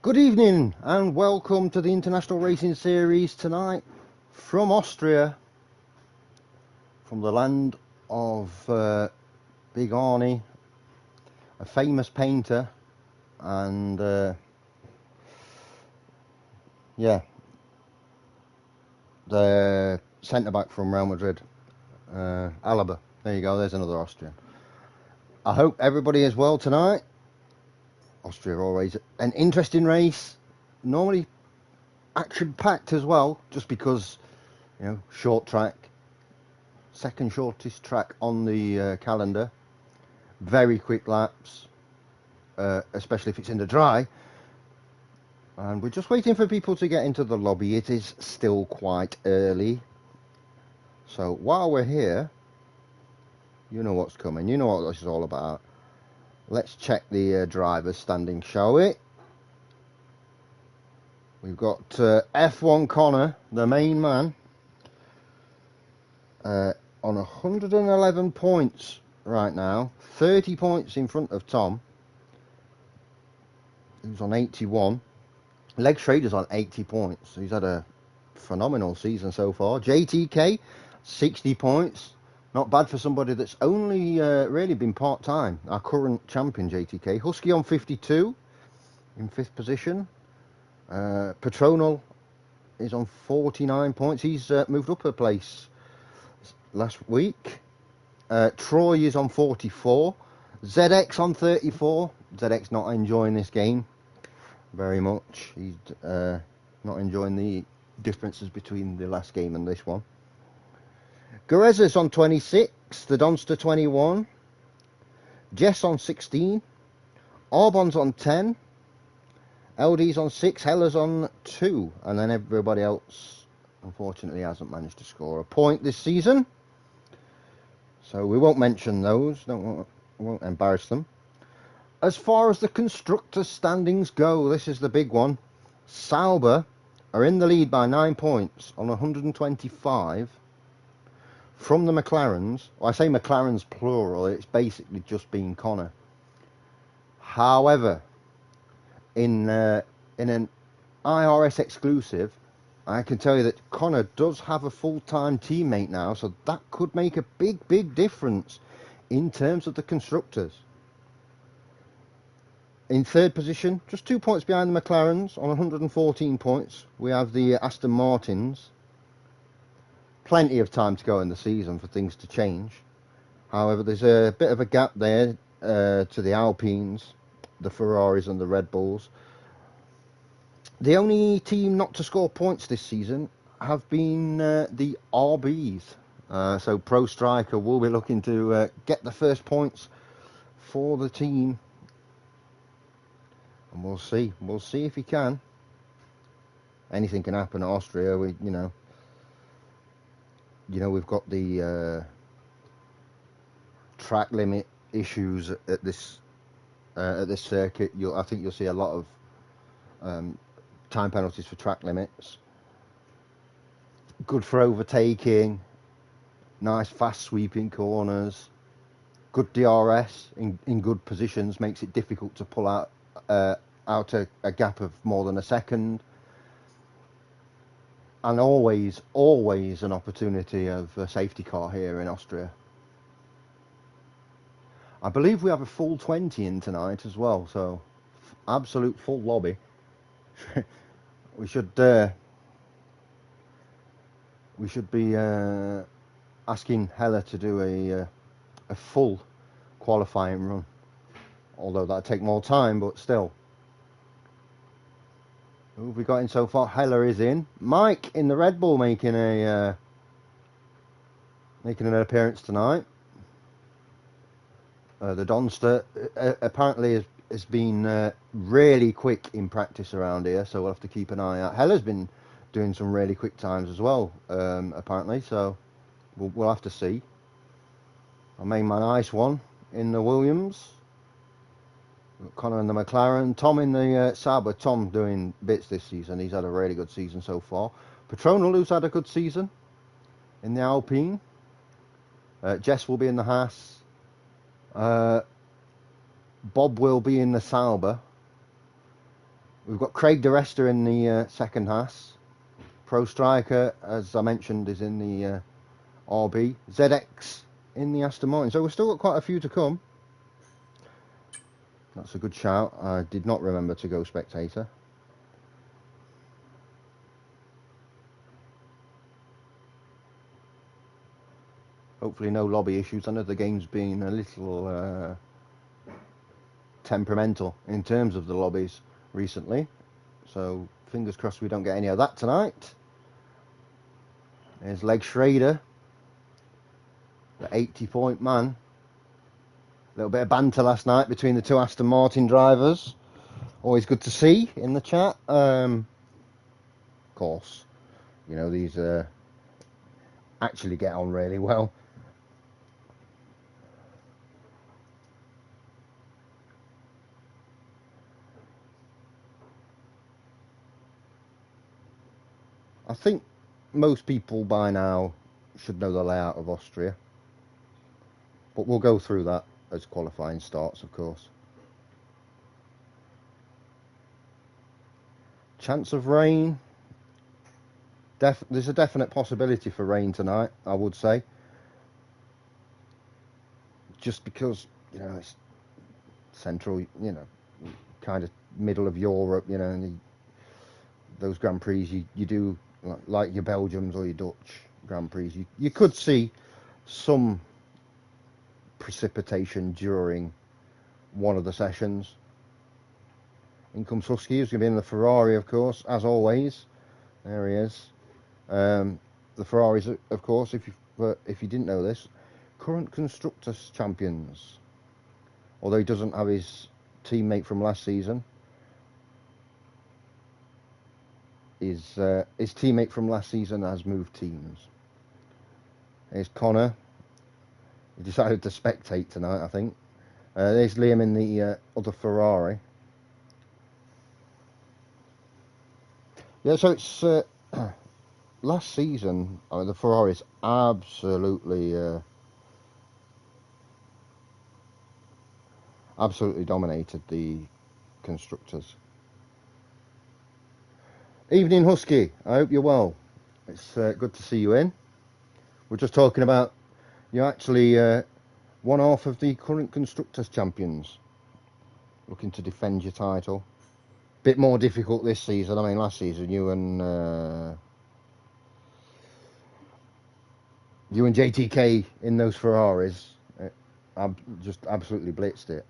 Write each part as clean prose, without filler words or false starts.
Good evening and welcome to the International Racing Series tonight from Austria, from the land of Big Arnie, a famous painter, and the centre-back from Real Madrid, Alaba. There you go, there's another Austrian. I hope everybody is well tonight. Austria always an interesting race, normally action-packed as well, just because, you know, short track, second shortest track on the calendar, very quick laps, especially if it's in the dry, and we're just waiting for people to get into the lobby. It is still quite early, so while we're here, you know what's coming, you know what this is all about. Let's check the drivers standing, shall we? We've got F1 Connor, the main man, on 111 points right now, 30 points in front of Tom, who's on 81. Leg Schrader's on 80 points. He's had a phenomenal season so far. JTK, 60 points. Not bad for somebody that's only really been part-time. Our current champion, JTK. Husky on 52 in 5th position. Patronal is on 49 points. He's moved up a place last week. Troy is on 44. ZX on 34. ZX not enjoying this game very much. He's not enjoying the differences between the last game and this one. Gareza's on 26. The Donster 21. Jess on 16. Arbon's on 10. LD's on 6. Heller's on 2. And then everybody else, unfortunately, hasn't managed to score a point this season. So we won't mention those. Won't embarrass them. As far as the constructors' standings go, this is the big one. Sauber are in the lead by 9 points on 125 from the McLarens. Well, I say McLarens plural, it's basically just been Connor. However, in an IRS exclusive, I can tell you that Connor does have a full-time teammate now, so that could make a big difference in terms of the constructors. In 3rd position, just 2 points behind the McLarens on 114 points, we have the Aston Martins. Plenty of time to go in the season for things to change. However, there's a bit of a gap there to the Alpines, the Ferraris and the Red Bulls. The only team not to score points this season have been the RBs. So Pro Striker will be looking to get the first points for the team. And we'll see if he can. Anything can happen at Austria. You know we've got the track limit issues at this circuit. I think you'll see a lot of time penalties for track limits. Good for overtaking. Nice fast sweeping corners. Good DRS in good positions makes it difficult to pull out a gap of more than a second. And always an opportunity of a safety car here in Austria. I believe we have a full 20 in tonight as well, so absolute full lobby. we should be asking Heller to do a full qualifying run, although that'd take more time, but still. Who have we got in so far? Heller is in. Mike in the Red Bull making an appearance tonight. The Donster apparently has been really quick in practice around here, so we'll have to keep an eye out. Heller's been doing some really quick times as well, apparently, so we'll have to see. Our main man Ice one in the Williams. Connor in the McLaren. Tom in the Sauber. Tom doing bits this season. He's had a really good season so far. Patronal, who's had a good season in the Alpine. Jess will be in the Haas. Bob will be in the Sauber. We've got Craig DeResta in the second Haas. Pro Striker, as I mentioned, is in the RB. ZX in the Aston Martin. So we've still got quite a few to come. That's a good shout. I did not remember to go spectator. Hopefully no lobby issues. I know the game's been a little temperamental in terms of the lobbies recently. So fingers crossed we don't get any of that tonight. There's Leg Schrader, the 80-point man. A little bit of banter last night between the two Aston Martin drivers. Always good to see in the chat. Of course, you know, these actually get on really well. I think most people by now should know the layout of Austria. But we'll go through that as qualifying starts, of course. Chance of rain. There's a definite possibility for rain tonight, I would say. Just because, you know, it's central, you know, kind of middle of Europe, you know, and those Grand Prix you do, like your Belgiums or your Dutch Grand Prix, you could see some precipitation during one of the sessions. In comes Husky, who's going to be in the Ferrari, of course, as always. There he is. The Ferraris, of course, if you didn't know this, current Constructors champions. Although he doesn't have his teammate from last season. His teammate from last season has moved teams. There's Connor. He decided to spectate tonight, I think. There's Liam in the other Ferrari. Yeah, so it's last season. I mean, the Ferraris absolutely dominated the constructors. Evening, Husky. I hope you're well. It's good to see you in. We're just talking about you actually one half of the current constructors champions, looking to defend your title. Bit more difficult this season. I mean, last season you and JTK in those Ferraris just absolutely blitzed it.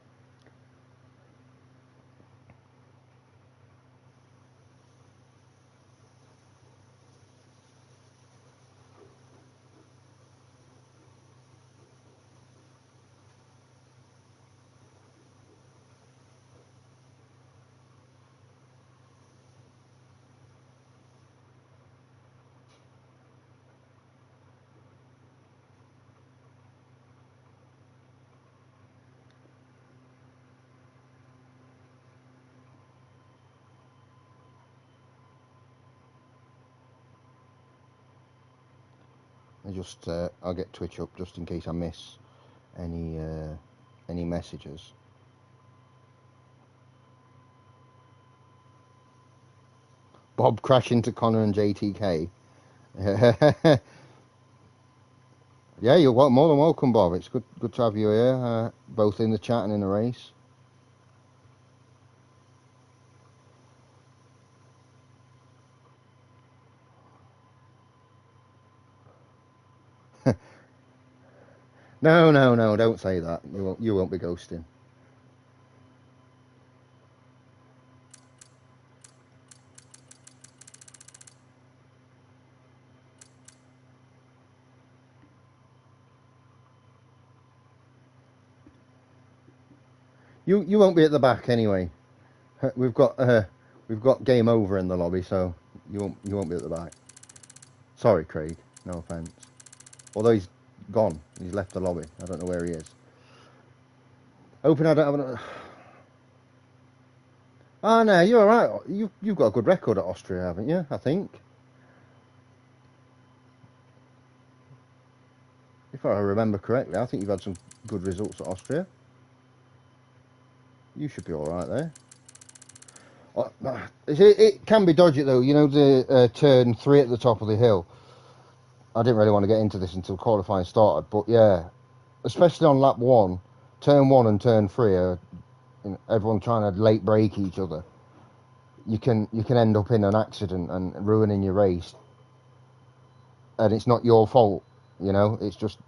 I'll get Twitch up just in case I miss any messages. Bob crash into Connor and JTK. Yeah, you're more than welcome, Bob. It's good to have you here, both in the chat and in the race. No, don't say that. You won't be ghosting. You won't be at the back anyway. We've got game over in the lobby, so you won't be at the back. Sorry, Craig. No offence. Although he's gone, he's left the lobby. I don't know where he is. Hoping I don't have an. Oh no, you're all right. You've got a good record at Austria, haven't you? I think. If I remember correctly, I think you've had some good results at Austria. You should be all right there. It can be dodgy though. You know the turn 3 at the top of the hill. I didn't really want to get into this until qualifying started, but yeah, especially on lap 1, turn 1 and turn 3 are, you know, everyone trying to late brake each other. You can end up in an accident and ruining your race, and it's not your fault. You know, it's just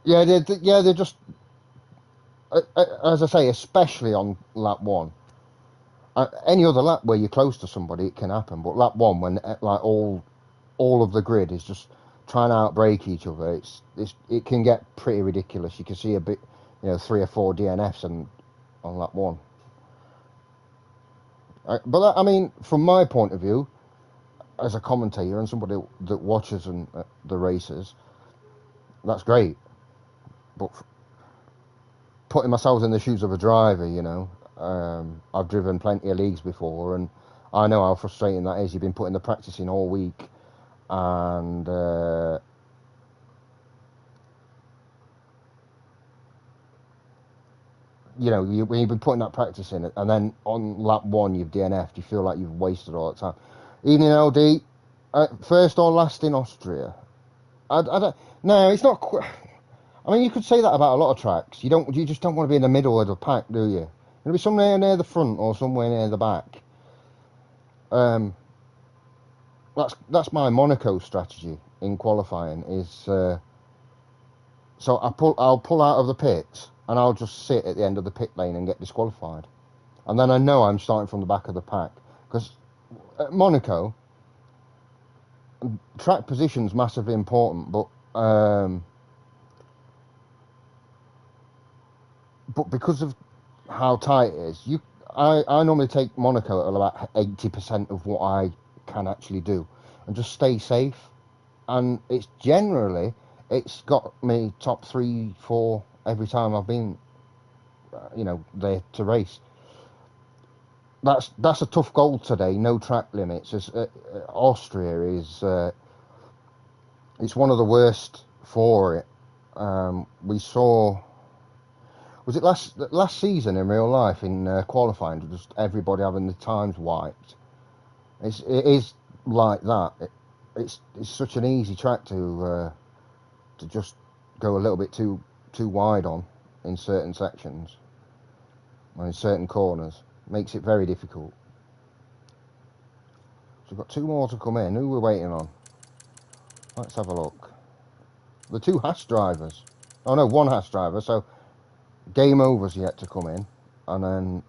they're just as I say, especially on lap 1. Any other lap where you're close to somebody, it can happen, but lap 1 when like all of the grid is just trying to outbrake each other, it can get pretty ridiculous. You can see a bit, you know, 3 or 4 DNFs on lap 1. But I mean, from my point of view, as a commentator and somebody that watches the races, that's great. But putting myself in the shoes of a driver, you know, I've driven plenty of leagues before, and I know how frustrating that is. You've been putting the practice in all week, and you know, when you've been putting that practice in, and then on lap 1 you've DNF'd, you feel like you've wasted all that time. Evening LD, first or last in Austria. I don't. No, it's not. I mean, you could say that about a lot of tracks. You just don't want to be in the middle of the pack, do you? It'll be somewhere near the front or somewhere near the back. That's my Monaco strategy in qualifying. Is so I'll pull out of the pits and I'll just sit at the end of the pit lane and get disqualified, and then I know I'm starting from the back of the pack, because at Monaco, track position's massively important, but because of how tight it is, I normally take Monaco at about 80% of what I can actually do, and just stay safe. And it's got me top 3, 4 every time I've been, you know, there to race. That's a tough goal today. No track limits. Austria is it's one of the worst for it. We saw. Was it last season in real life in qualifying? Just everybody having the times wiped. It is like that. It's such an easy track to just go a little bit too wide on in certain sections, or in certain corners. Makes it very difficult. So we've got 2 more to come in. Who we're waiting on? Let's have a look. The 2 Haas drivers. Oh no, 1 Haas driver. So game over's yet to come in, and then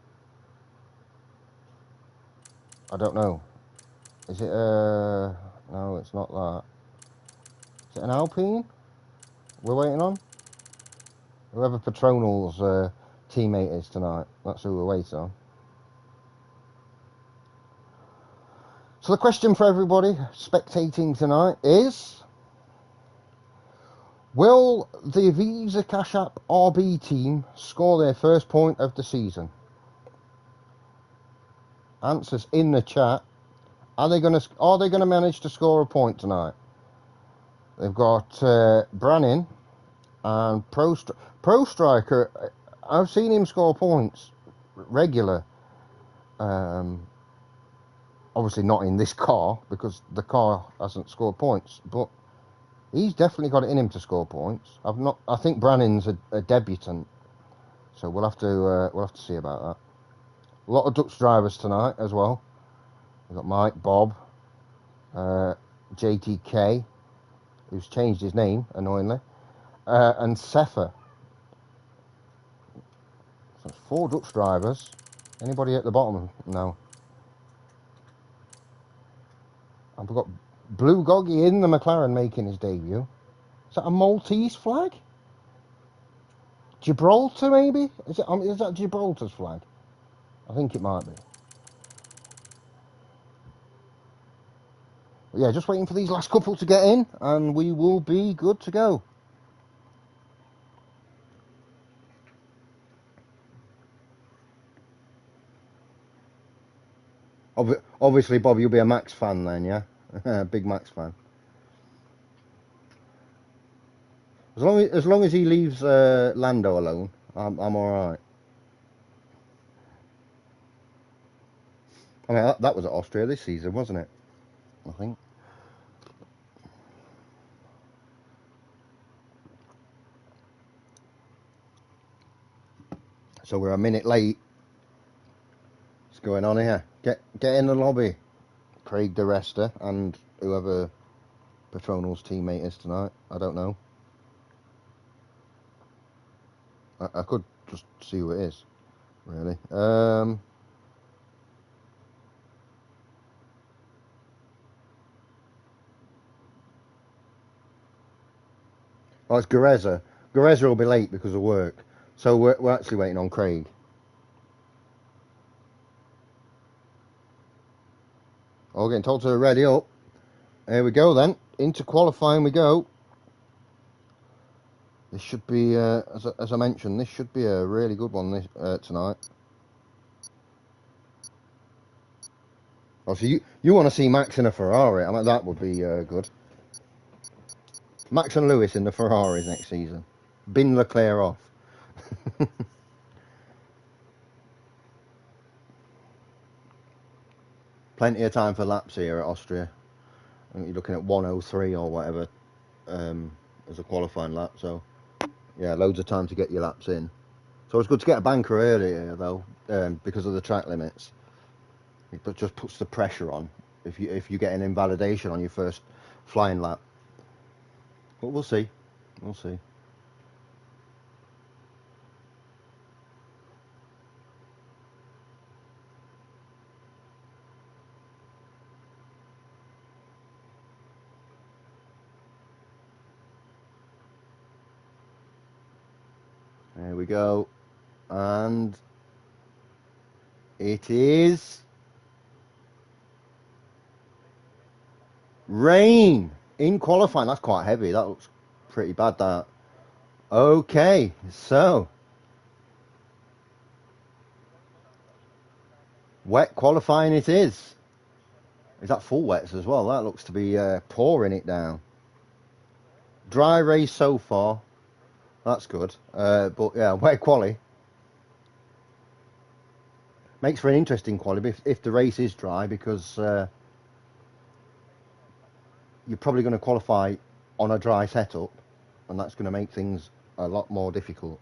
I don't know. Is it no, it's not that. Is it an Alpine we're waiting on? Whoever Patronal's teammate is tonight, that's who we're waiting on. So the question for everybody spectating tonight is, will the Visa Cash App RB team score their first point of the season? Answers in the chat. Are they going to manage to score a point tonight? They've got Brannin and Pro Striker. I've seen him score points regular. Obviously not in this car, because the car hasn't scored points, but he's definitely got it in him to score points. I think Brannin's a debutant, so we'll have to see about that. A lot of Dutch drivers tonight as well. We've got Mike, Bob, JTK, who's changed his name annoyingly, and Sefa. So it's 4 Dutch drivers. Anybody at the bottom? No. And we've got Blue Goggy in the McLaren making his debut. Is that a Maltese flag? Gibraltar, maybe? Is that Gibraltar's flag? I think it might be. But yeah, just waiting for these last couple to get in, and we will be good to go. Obviously, Bob, you'll be a Max fan then, yeah? Big Max fan. As long as he leaves Lando alone, I'm all right. I mean, that was at Austria this season, wasn't it? I think. So we're a minute late. What's going on here? Get in the lobby. Craig DeResta and whoever Patronal's teammate is tonight. I don't know. I could just see who it is, really. Oh, it's Gareza. Gareza will be late because of work. So we're actually waiting on Craig. Oh, getting told to ready up. Here we go then. Into qualifying we go. This should be, as I mentioned, this should be a really good one tonight. Oh, so you want to see Max in a Ferrari? I mean, that would be good. Max and Lewis in the Ferraris next season. Bin Leclerc off. Plenty of time for laps here at Austria. I think you're looking at 103 or whatever as a qualifying lap. So, yeah, loads of time to get your laps in. So it's good to get a banker earlier, though, because of the track limits. It just puts the pressure on if you get an invalidation on your first flying lap. But we'll see. We'll see. There we go. And it is rain in qualifying. That's quite heavy. That looks pretty bad, that. Okay, so wet qualifying it is. Is that full wets as well? That looks to be pouring it down. Dry race so far. That's good. But yeah, wet quali. Makes for an interesting quali if the race is dry, because you're probably going to qualify on a dry setup, and that's going to make things a lot more difficult.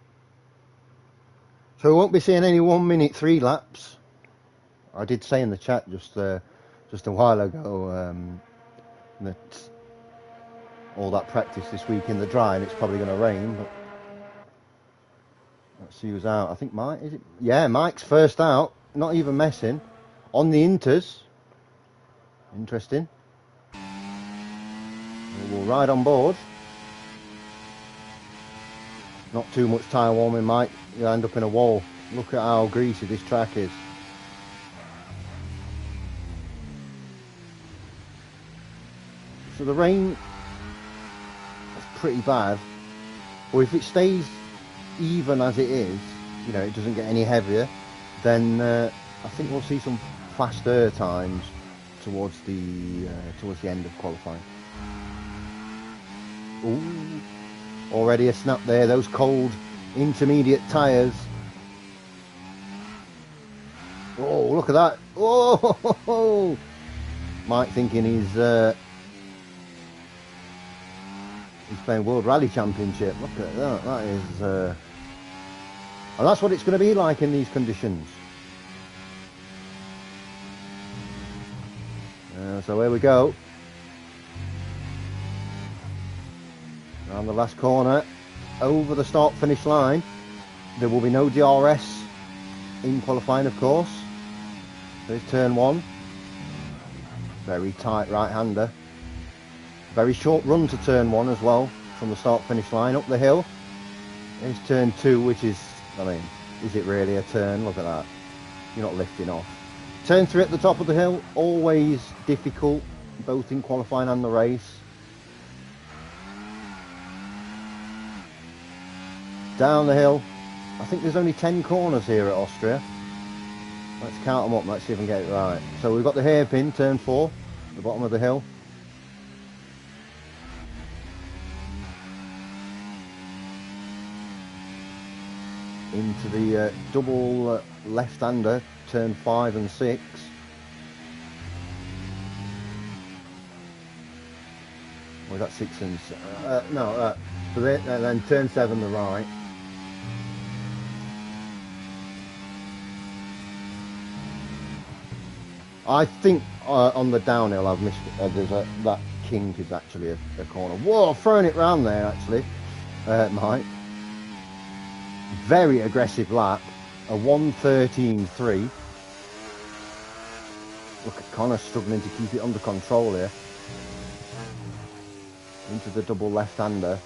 So we won't be seeing any 1 minute 3 laps. I did say in the chat just a while ago that all that practice this week in the dry, and it's probably going to rain. But let's see who's out. I think Mike, is it? Yeah, Mike's first out. Not even messing. On the Inters. Interesting. We'll ride on board. Not too much tire warming, Mike. You'll end up in a wall. Look at how greasy this track is. So the rain is pretty bad. But if it stays even as it is, you know, it doesn't get any heavier, then I think we'll see some faster times towards the end of qualifying. Ooh, already a snap there. Those cold intermediate tyres. Oh, look at that! Oh, Mike thinking he's playing World Rally Championship. Look at that. That is, and that's what it's going to be like in these conditions. So here we go. Around the last corner, over the start-finish line. There will be no DRS in qualifying, of course. There's turn 1. Very tight right-hander. Very short run to turn 1 as well, from the start-finish line up the hill. There's turn 2, which is, I mean, is it really a turn? Look at that. You're not lifting off. Turn 3 at the top of the hill, always difficult, both in qualifying and the race. Down the hill. I think there's only 10 corners here at Austria. Let's count them up, let's see if I can get it right. So we've got the hairpin, turn 4, the bottom of the hill. Into the double left-hander, turn 5 and 6. Or is that 6 and no? So then turn 7 the right. I think on the downhill I've missed. That kink is actually a corner. Whoa, throwing it round there actually, Mike. Very aggressive lap. A 1:13.3. Look at Connor struggling to keep it under control here. Into the double left-hander.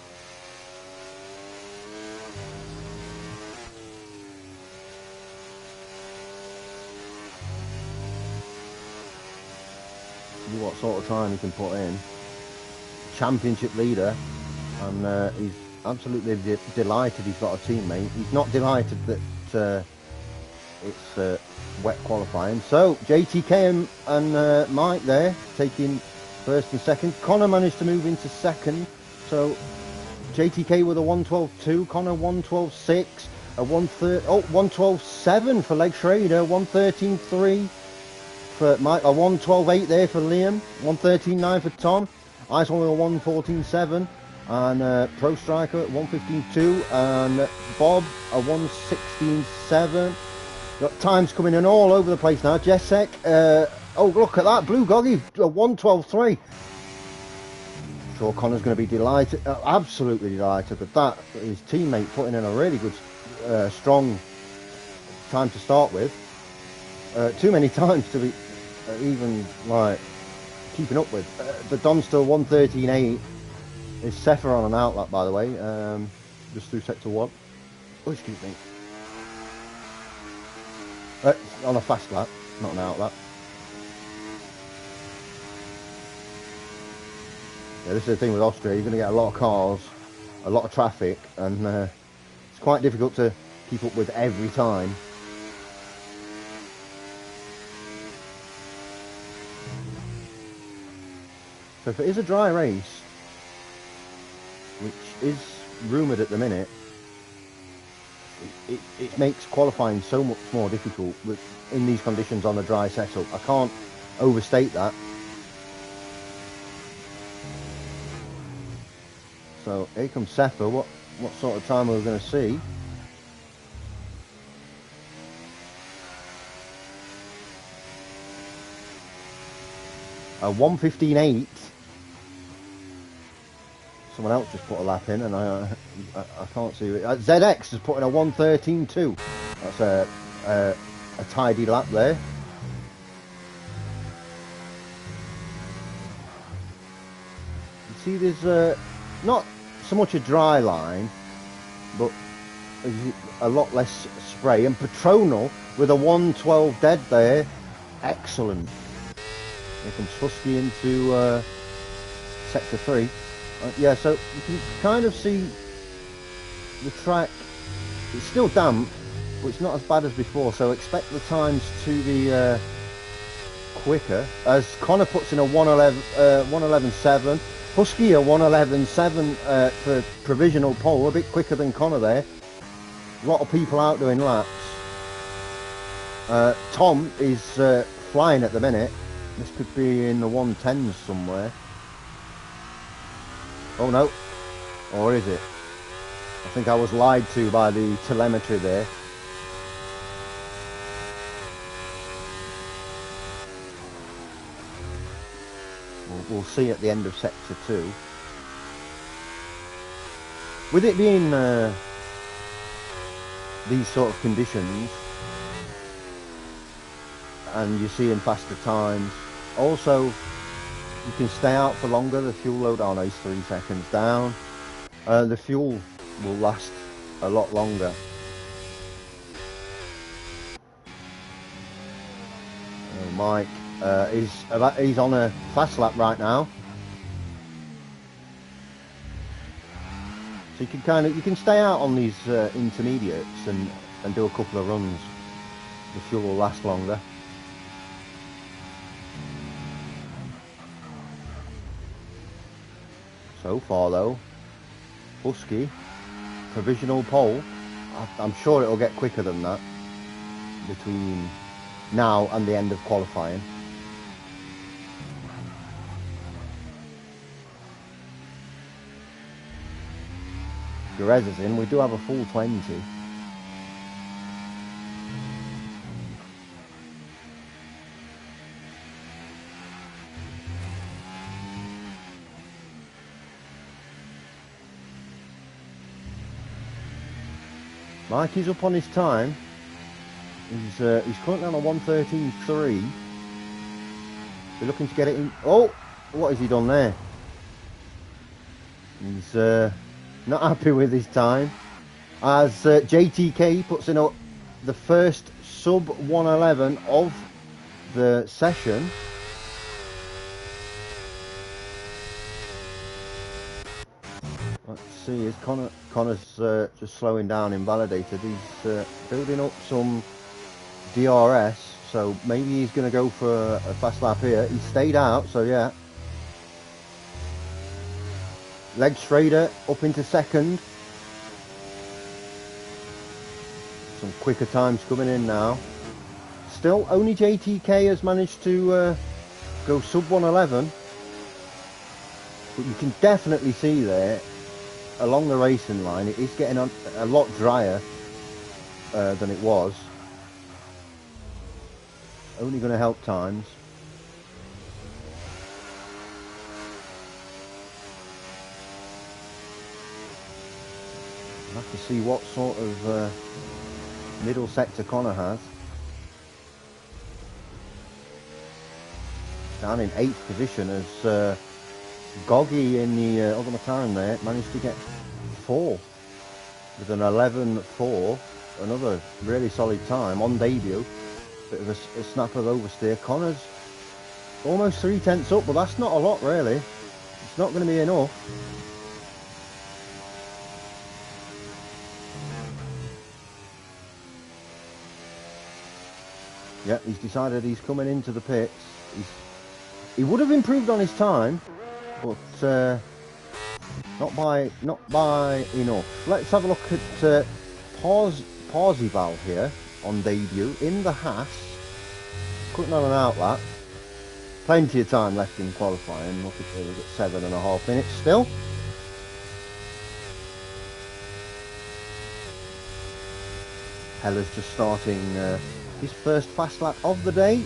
See what sort of time he can put in. Championship leader, and he's absolutely delighted he's got a teammate. He's not delighted that it's wet qualifying. So JTK and Mike there taking first and second. Connor managed to move into second. So JTK with a 1:12.2, Connor 1:12.6, a 1:12.7 for Leg Schrader, 1:13.3 for Mike, a 1:12.8 there for Liam, 1:13.9 for Tom, Ice One with a 1:14.7, and Pro Striker at 1:15.2, and Bob a 1:16.7. Got times coming in all over the place now. Jessek, oh look at that, Blue Goggy, a 1:12.3. Sure, Connor's going to be delighted, absolutely delighted with that. His teammate putting in a really good, strong time to start with. Too many times to be even like keeping up with. The Dom's still 1:13.8. Is Sefer on an outlap, by the way, just through sector 1. Oh, excuse me. On a fast lap, not an outlap. Yeah, this is the thing with Austria, you're going to get a lot of cars, a lot of traffic, and it's quite difficult to keep up with every time. So if it is a dry race, which is rumoured at the minute, it makes qualifying so much more difficult in these conditions on a dry setup. I can't overstate that. So here comes Sefer. What sort of time are we going to see? A 1:15.8. Someone else just put a lap in, and I can't see it. ZX is putting a 1:13.2. That's a tidy lap there. You see, there's not so much a dry line, but a lot less spray. And Patronal with a 1:12 dead there, excellent. Here comes Husky into sector 3. Yeah, so you can kind of see the track. It's still damp, but it's not as bad as before. So expect the times to be quicker. As Connor puts in a 1:11.7. Husky a 1:11.7 for provisional pole, a bit quicker than Connor there. A lot of people out doing laps. Tom is flying at the minute. This could be in the 1:10s somewhere. Oh no, or is it? I think I was lied to by the telemetry there. We'll see at the end of sector 2. With it being these sort of conditions, and you're seeing faster times, also you can stay out for longer. The fuel load, oh no, it's 3 seconds down. The fuel will last a lot longer. Mike he's on a fast lap right now, so you can stay out on these intermediates and do a couple of runs. The fuel will last longer. So far though, Husky, provisional pole. I'm sure it'll get quicker than that between now and the end of qualifying. Jerez is in. We do have a full 20. Mikey's up on his time. He's currently on a 1:13.3. We're looking to get it in. Oh, what has he done there? He's not happy with his time. As JTK puts in the first sub 111 of the session. Let's see, is Connor's just slowing down, invalidated. He's building up some DRS, so maybe he's going to go for a fast lap here. He stayed out, so yeah. Leg Schrader up into second. Some quicker times coming in now. Still, only JTK has managed to go sub 111. But you can definitely see there, along the racing line, it is getting a lot drier than it was. Only going to help times. I'll have to see what sort of middle sector Connor has. Down in 8th position as Goggy in the other McLaren there managed to get 4 with an 11.4. Another really solid time on debut. Bit of a snap of oversteer. Connor's almost 3/10 up, but that's not a lot really. It's not going to be enough. Yeah, he's decided he's coming into the pits. He would have improved on his time, but not by enough. Let's have a look at Parzival here on debut in the Haas. Cutting on an outlap. Plenty of time left in qualifying. Look at here, we've got 7.5 minutes still. Heller's just starting his first fast lap of the day.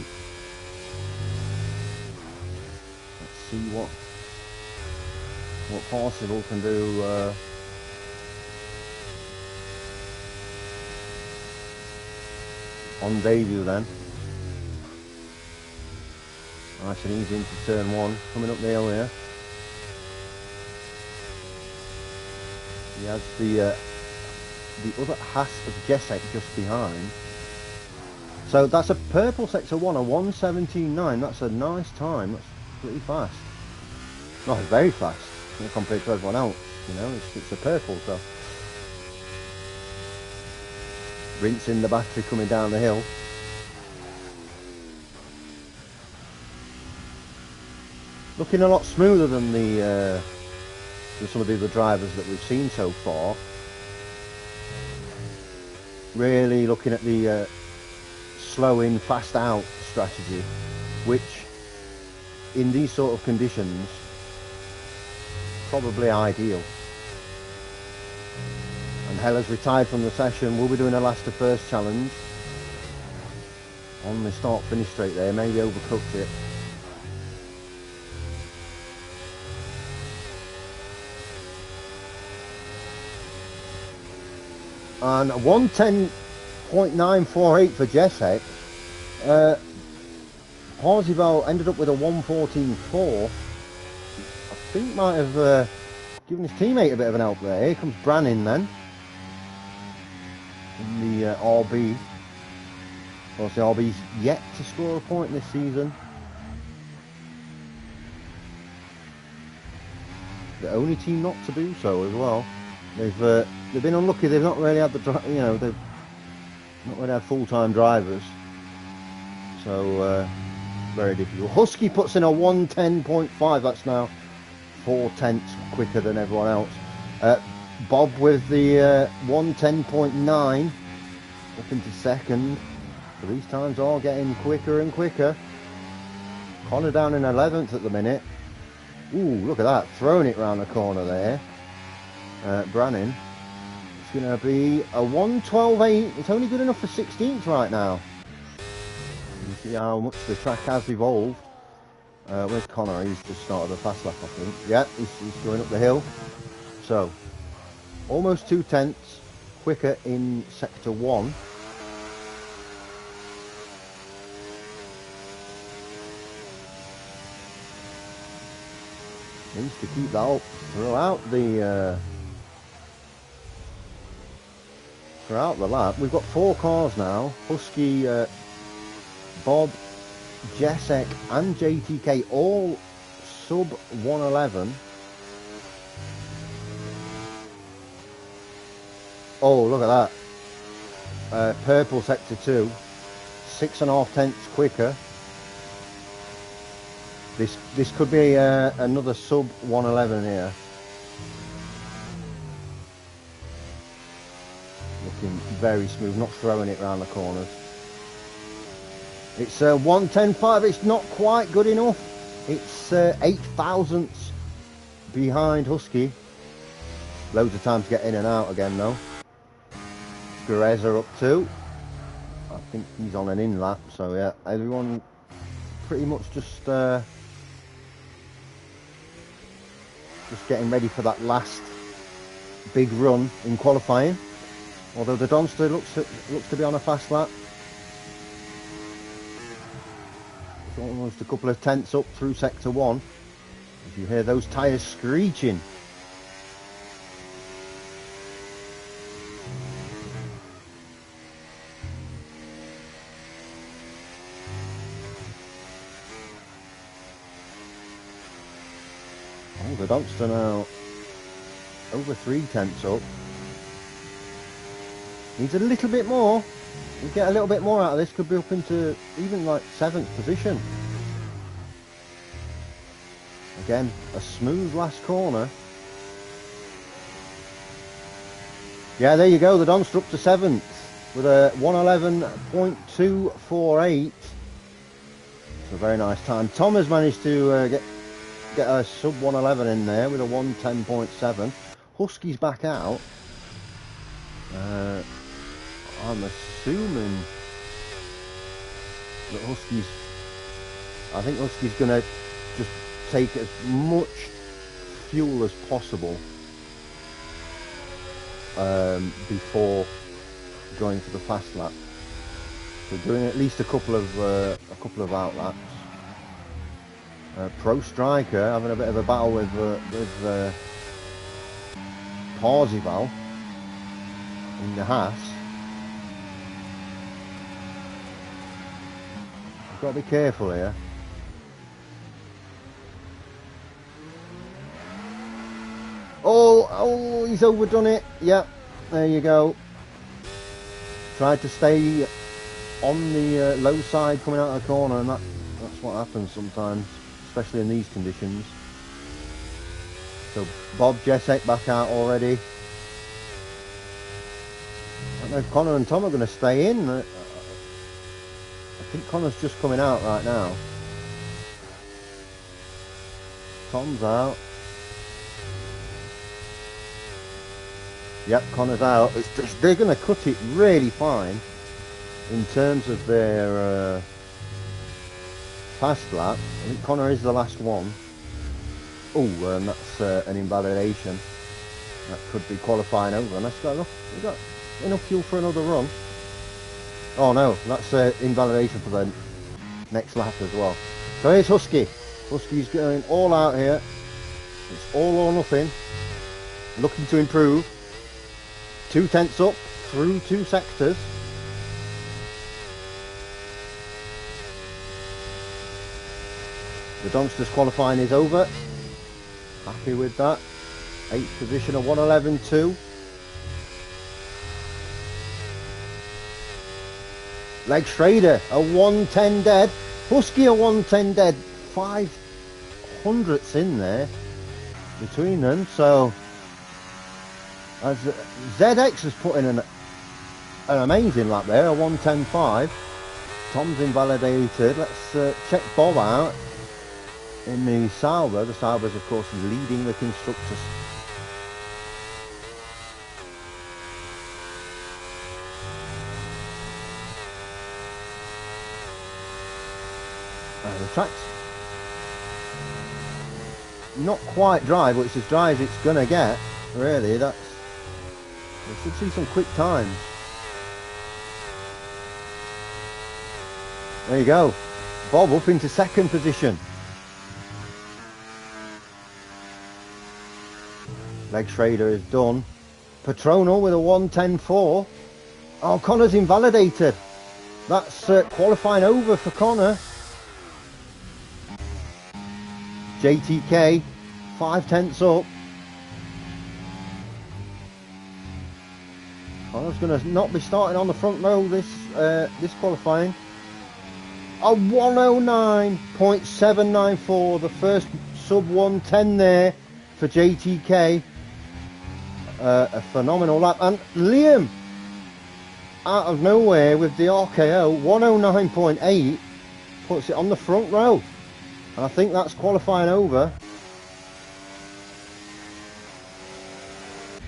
Let's see what Parzival can do. On debut then. Nice and easy into turn 1, coming up the hill here. He has the other Haas of Jessek just behind. So that's a purple sector 1, a 1:17.9. That's a nice time. That's pretty fast. Not very fast compared to everyone else. You know, it's a purple, so. Rinsing the battery coming down the hill. Looking a lot smoother than than some of the other drivers that we've seen so far. Really looking at the slow in, fast out strategy, which in these sort of conditions, probably ideal. And Heller's retired from the session. We'll be doing a last to first challenge on the start finish straight there. Maybe overcooked it. And 1:10.948 for Jessek. Parzival ended up with a 1:14.4. I think might have given his teammate a bit of an help there. Here comes Brannin then. In the RB. Of course, the RB's yet to score a point this season. The only team not to do so as well. They've been unlucky. They've not really had they've not really had full-time drivers. So very difficult. Husky puts in a 1:10.5. That's now 4/10 quicker than everyone else. Bob with the 1:10.9 up into second. So these times are getting quicker and quicker. Connor down in 11th at the minute. Ooh, look at that, throwing it round the corner there. Brannin. It's going to be a 1:12.8. It's only good enough for 16th right now. You see how much the track has evolved. Where's Connor? He's just started the fast lap, I think. Yeah, he's going up the hill. So, almost 2/10 quicker in sector 1. Needs to keep that up throughout the lap. We've got 4 cars now. Husky, Bob, Jessek and JTK all sub 1:11. Oh, look at that. Purple sector 2, 6.5 tenths quicker. This could be another sub 1:11 here. Looking very smooth, not throwing it around the corners. It's 1:10.5. It's not quite good enough. It's 8 thousandths behind Husky. Loads of time to get in and out again though. Gureza up too. I think he's on an in lap, so yeah, everyone pretty much just getting ready for that last big run in qualifying. Although the Donster looks to be on a fast lap. It's almost a couple of tenths up through sector 1. If you hear those tyres screeching. Oh, the Donster now over 3 tenths up. Needs a little bit more. We get a little bit more out of this. Could be up into even like 7th position. Again, a smooth last corner. Yeah, there you go. The Donster up to 7th with a 1:11.248. It's a very nice time. Tom has managed to get a sub 1:11 in there with a 1:10.7. Husky's back out. I'm assuming that I think Husky's going to just take as much fuel as possible before going for the fast lap. So doing at least a couple of outlaps. Pro Striker having a bit of a battle with Parzival in the Haas. Got to be careful here. Oh, he's overdone it. Yep, there you go. Tried to stay on the low side coming out of the corner, and that's what happens sometimes, especially in these conditions. So Bob Jessek back out already. I don't know if Connor and Tom are going to stay in. I think Connor's just coming out right now. Tom's out. Yep, Connor's out. They're going to cut it really fine in terms of their fast lap. I think Connor is the last one. Oh, and that's an invalidation. That could be qualifying over. And we've got enough fuel for another run. Oh no, that's invalidation for the next lap as well. So here's Husky. Husky's going all out here. It's all or nothing. Looking to improve. 2 tenths up through 2 sectors. The Donster's qualifying is over. Happy with that. 8th position, a 1:11.2. Leg Schrader, a 1:10 dead. Husky, a 1:10 dead. 5 hundredths in there between them. So as ZX has put in an amazing lap there, a 1:10.5. Tom's invalidated. Let's check Bob out in the Sauber. The Sauber's of course leading the constructors. The track's not quite dry, but it's as dry as it's gonna get. Really, we should see some quick times. There you go. Bob up into second position. Leg Schrader is done. Patronal with a 1:10.4. Oh, Connor's invalidated. That's qualifying over for Connor. JTK, 5/10 up. Connor's going to not be starting on the front row this qualifying. A 109.794, the first sub 110 there for JTK. A phenomenal lap. And Liam, out of nowhere with the RKO, 109.8, puts it on the front row. And I think that's qualifying over.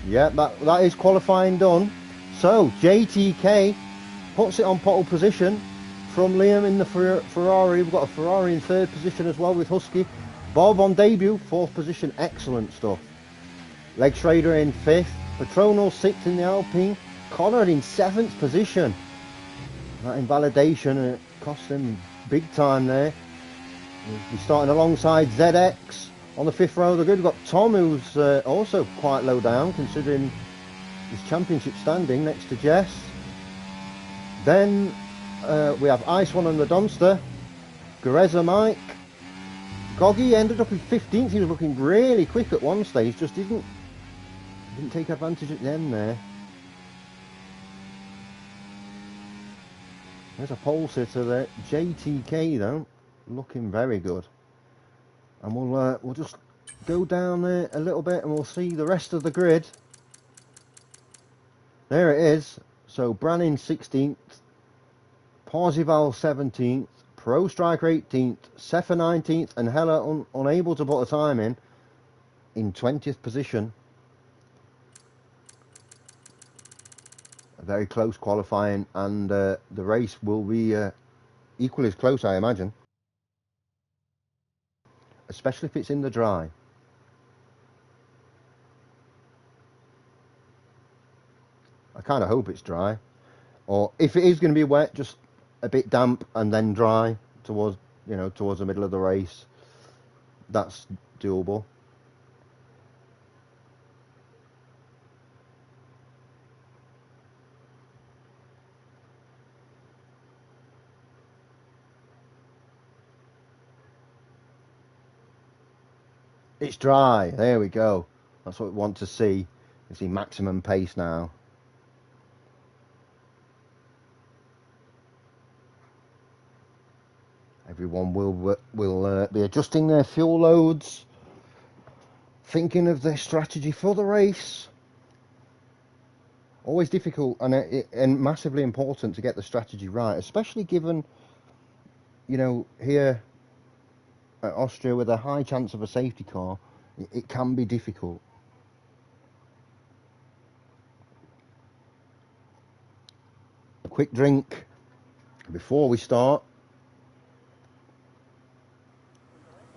Yeah, that is qualifying done. So JTK puts it on pole position from Liam in the Ferrari. We've got a Ferrari in third position as well with Husky. Bob on debut, fourth position. Excellent stuff. Leg Schrader in fifth. Patronal sixth in the Alpine. Connor in seventh position. That invalidation, it cost him big time there. He's starting alongside ZX on the fifth row of the grid. We've got Tom, who's also quite low down considering his championship standing, next to Jess. Then we have Ice One and the Donster. Gareza Mike. Goggy ended up in 15th. He was looking really quick at one stage, just didn't take advantage at the end there. There's a pole sitter there. JTK though, looking very good. And we'll just go down there a little bit and we'll see the rest of the grid. There it is. So Brannin 16th, Parzival 17th, Pro Striker 18th, Sefa 19th, and Hella unable to put a time in 20th position. A very close qualifying, and the race will be equally as close, I imagine. Especially if it's in the dry. I kind of hope it's dry. Or if it is going to be wet, just a bit damp and then dry towards the middle of the race. That's doable. It's dry. There we go. That's what we want to see. You see maximum pace now. Everyone will be adjusting their fuel loads, thinking of their strategy for the race. Always difficult and massively important to get the strategy right, especially given, here at Austria with a high chance of a safety car, it can be difficult. A quick drink before we start.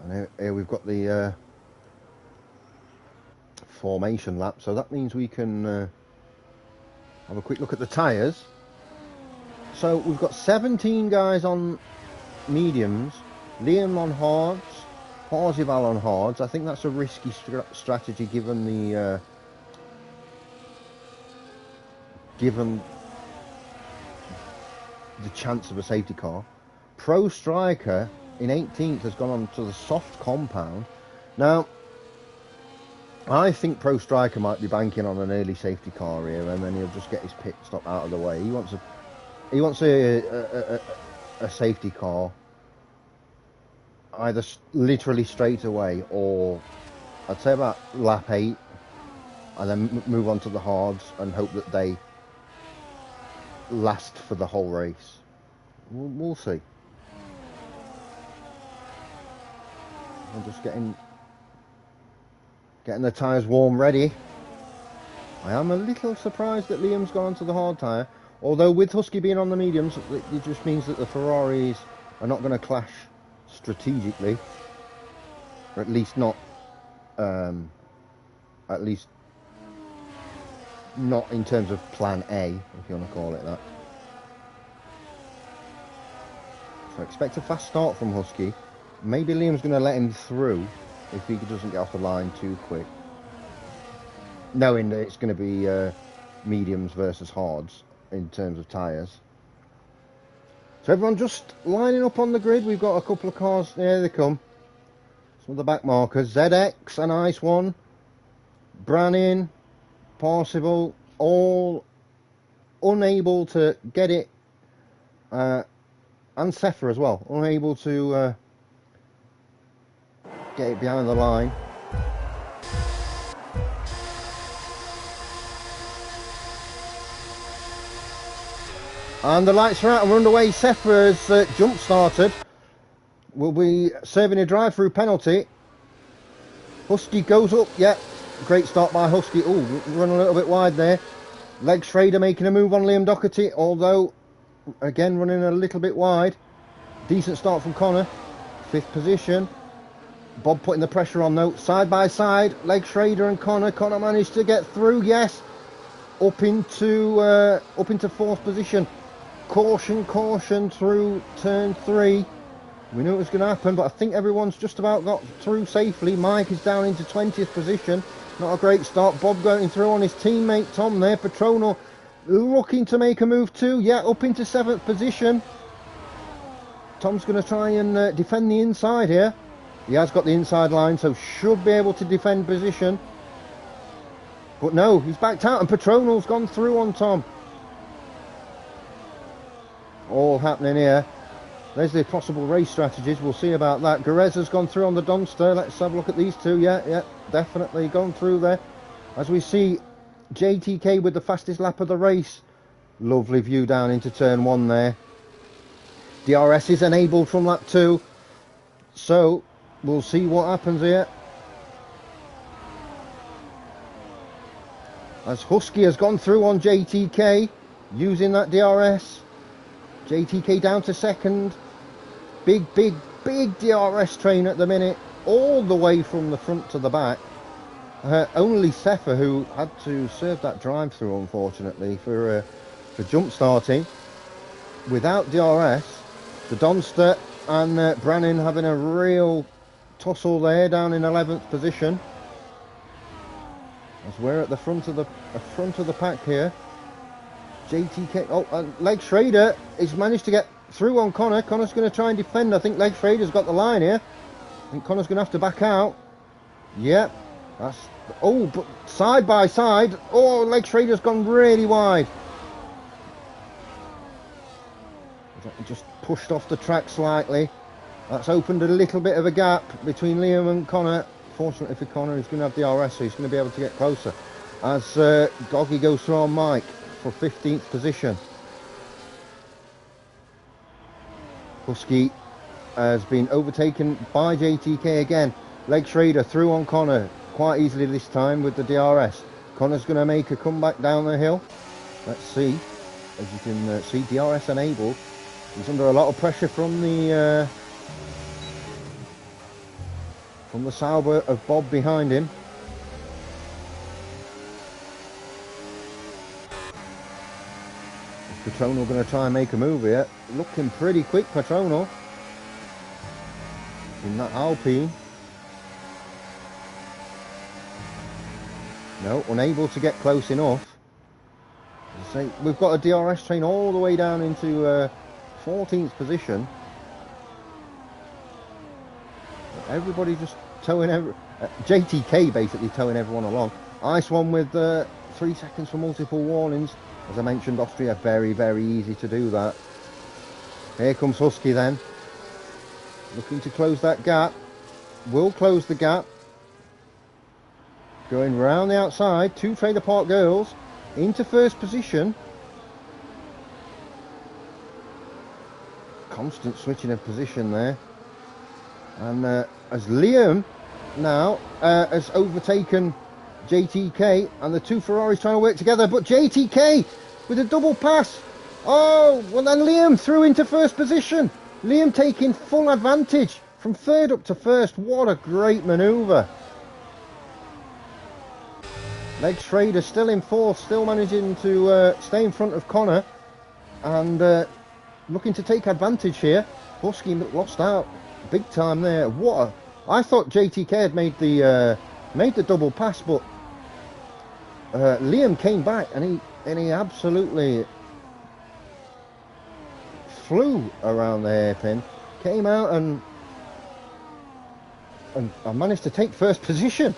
And here we've got the formation lap, so that means we can have a quick look at the tyres. So we've got 17 guys on mediums, Liam on hards, Parzival on hards. I think that's a risky strategy given the chance of a safety car. Pro Striker in 18th has gone on to the soft compound. Now, I think Pro Striker might be banking on an early safety car here, and then he'll just get his pit stop out of the way. He wants a safety car, either literally straight away, or I'd say about lap 8, and then move on to the hards and hope that they last for the whole race. We'll see. I'm just getting the tyres warm, ready. I am a little surprised that Liam's gone onto the hard tyre, although with Husky being on the mediums, it just means that the Ferraris are not going to clash strategically, or at least not, at least not in terms of plan A, if you want to call it that. So expect a fast start from Husky. Maybe Liam's going to let him through if he doesn't get off the line too quick, knowing that it's going to be mediums versus hards in terms of tyres. So everyone just lining up on the grid. We've got a couple of cars. There they come. Some of the back markers. ZX, a nice one. Brannin, Parsival, all unable to get it. And Sefer as well, unable to get it behind the line. And the lights are out and we're underway. Sefer has jump started. Will be serving a drive-through penalty. Husky goes up. Yeah, great start by Husky. Oh, run a little bit wide there. Leg Schrader making a move on Liam Doherty, although again running a little bit wide. Decent start from Connor. 5th position. Bob putting the pressure on though. Side by side. Leg Schrader and Connor. Connor managed to get through. Yes. Up into 4th position. Caution through turn 3. We knew it was going to happen, but I think everyone's just about got through safely. Mike is down into 20th position. Not a great start. Bob going through on his teammate Tom there. Petronal looking to make a move too. Yeah, up into 7th position. Tom's going to try and defend the inside here. He has got the inside line, so should be able to defend position. But no, he's backed out and Petronal's gone through on Tom. All happening here. There's the possible race strategies. We'll see about that. Gareza's gone through on the Dunster. Let's have a look at these two. Yeah, definitely gone through there. As we see JTK with the fastest lap of the race. Lovely view down into turn 1 there. DRS is enabled from lap 2. So we'll see what happens here. As Husky has gone through on JTK using that DRS. JTK down to 2nd. Big DRS train at the minute, all the way from the front to the back. Only Sefer who had to serve that drive-through, unfortunately, for jump starting. Without DRS, the Donster and Brannin having a real tussle there, down in 11th position. As we're at the front of the pack here. JTK, and Leg Schrader has managed to get through on Connor. Connor's going to try and defend. I think Leg Schrader's got the line here. I think Connor's going to have to back out. Yep. That's, oh, but side by side. Oh, Leg Schrader's gone really wide. Just pushed off the track slightly. That's opened a little bit of a gap between Liam and Connor. Fortunately for Connor, he's going to have the RS, so he's going to be able to get closer. As Goggy goes through on Mike for 15th position. Husky has been overtaken by JTK again. Leg Schrader through on Connor quite easily this time with the DRS. Connor's going to make a comeback down the hill. Let's see. As you can see, DRS enabled. He's under a lot of pressure from the Sauber of Bob behind him. Petronal going to try and make a move here. Looking pretty quick, Petronal. In that Alpine. No, unable to get close enough. So we've got a DRS train all the way down into 14th position. Everybody just towing JTK basically towing everyone along. Ice one with 3 seconds for multiple warnings. As I mentioned, Austria, very easy to do that. Here comes Husky then. Looking to close that gap. Will close the gap. Going round the outside. 2 Trailer Park girls into 1st position. Constant switching of position there. And as Liam now has overtaken JTK, and the 2 Ferraris trying to work together, but JTK with a double pass. Oh, well then Liam through into 1st position. Liam taking full advantage from third up to first. What a great manoeuvre. Leg Schrader still in fourth, still managing to stay in front of Connor, and looking to take advantage here. Husky lost out big time there. I thought JTK had made the double pass, but Liam came back and he absolutely flew around the hairpin, came out and I managed to take first position.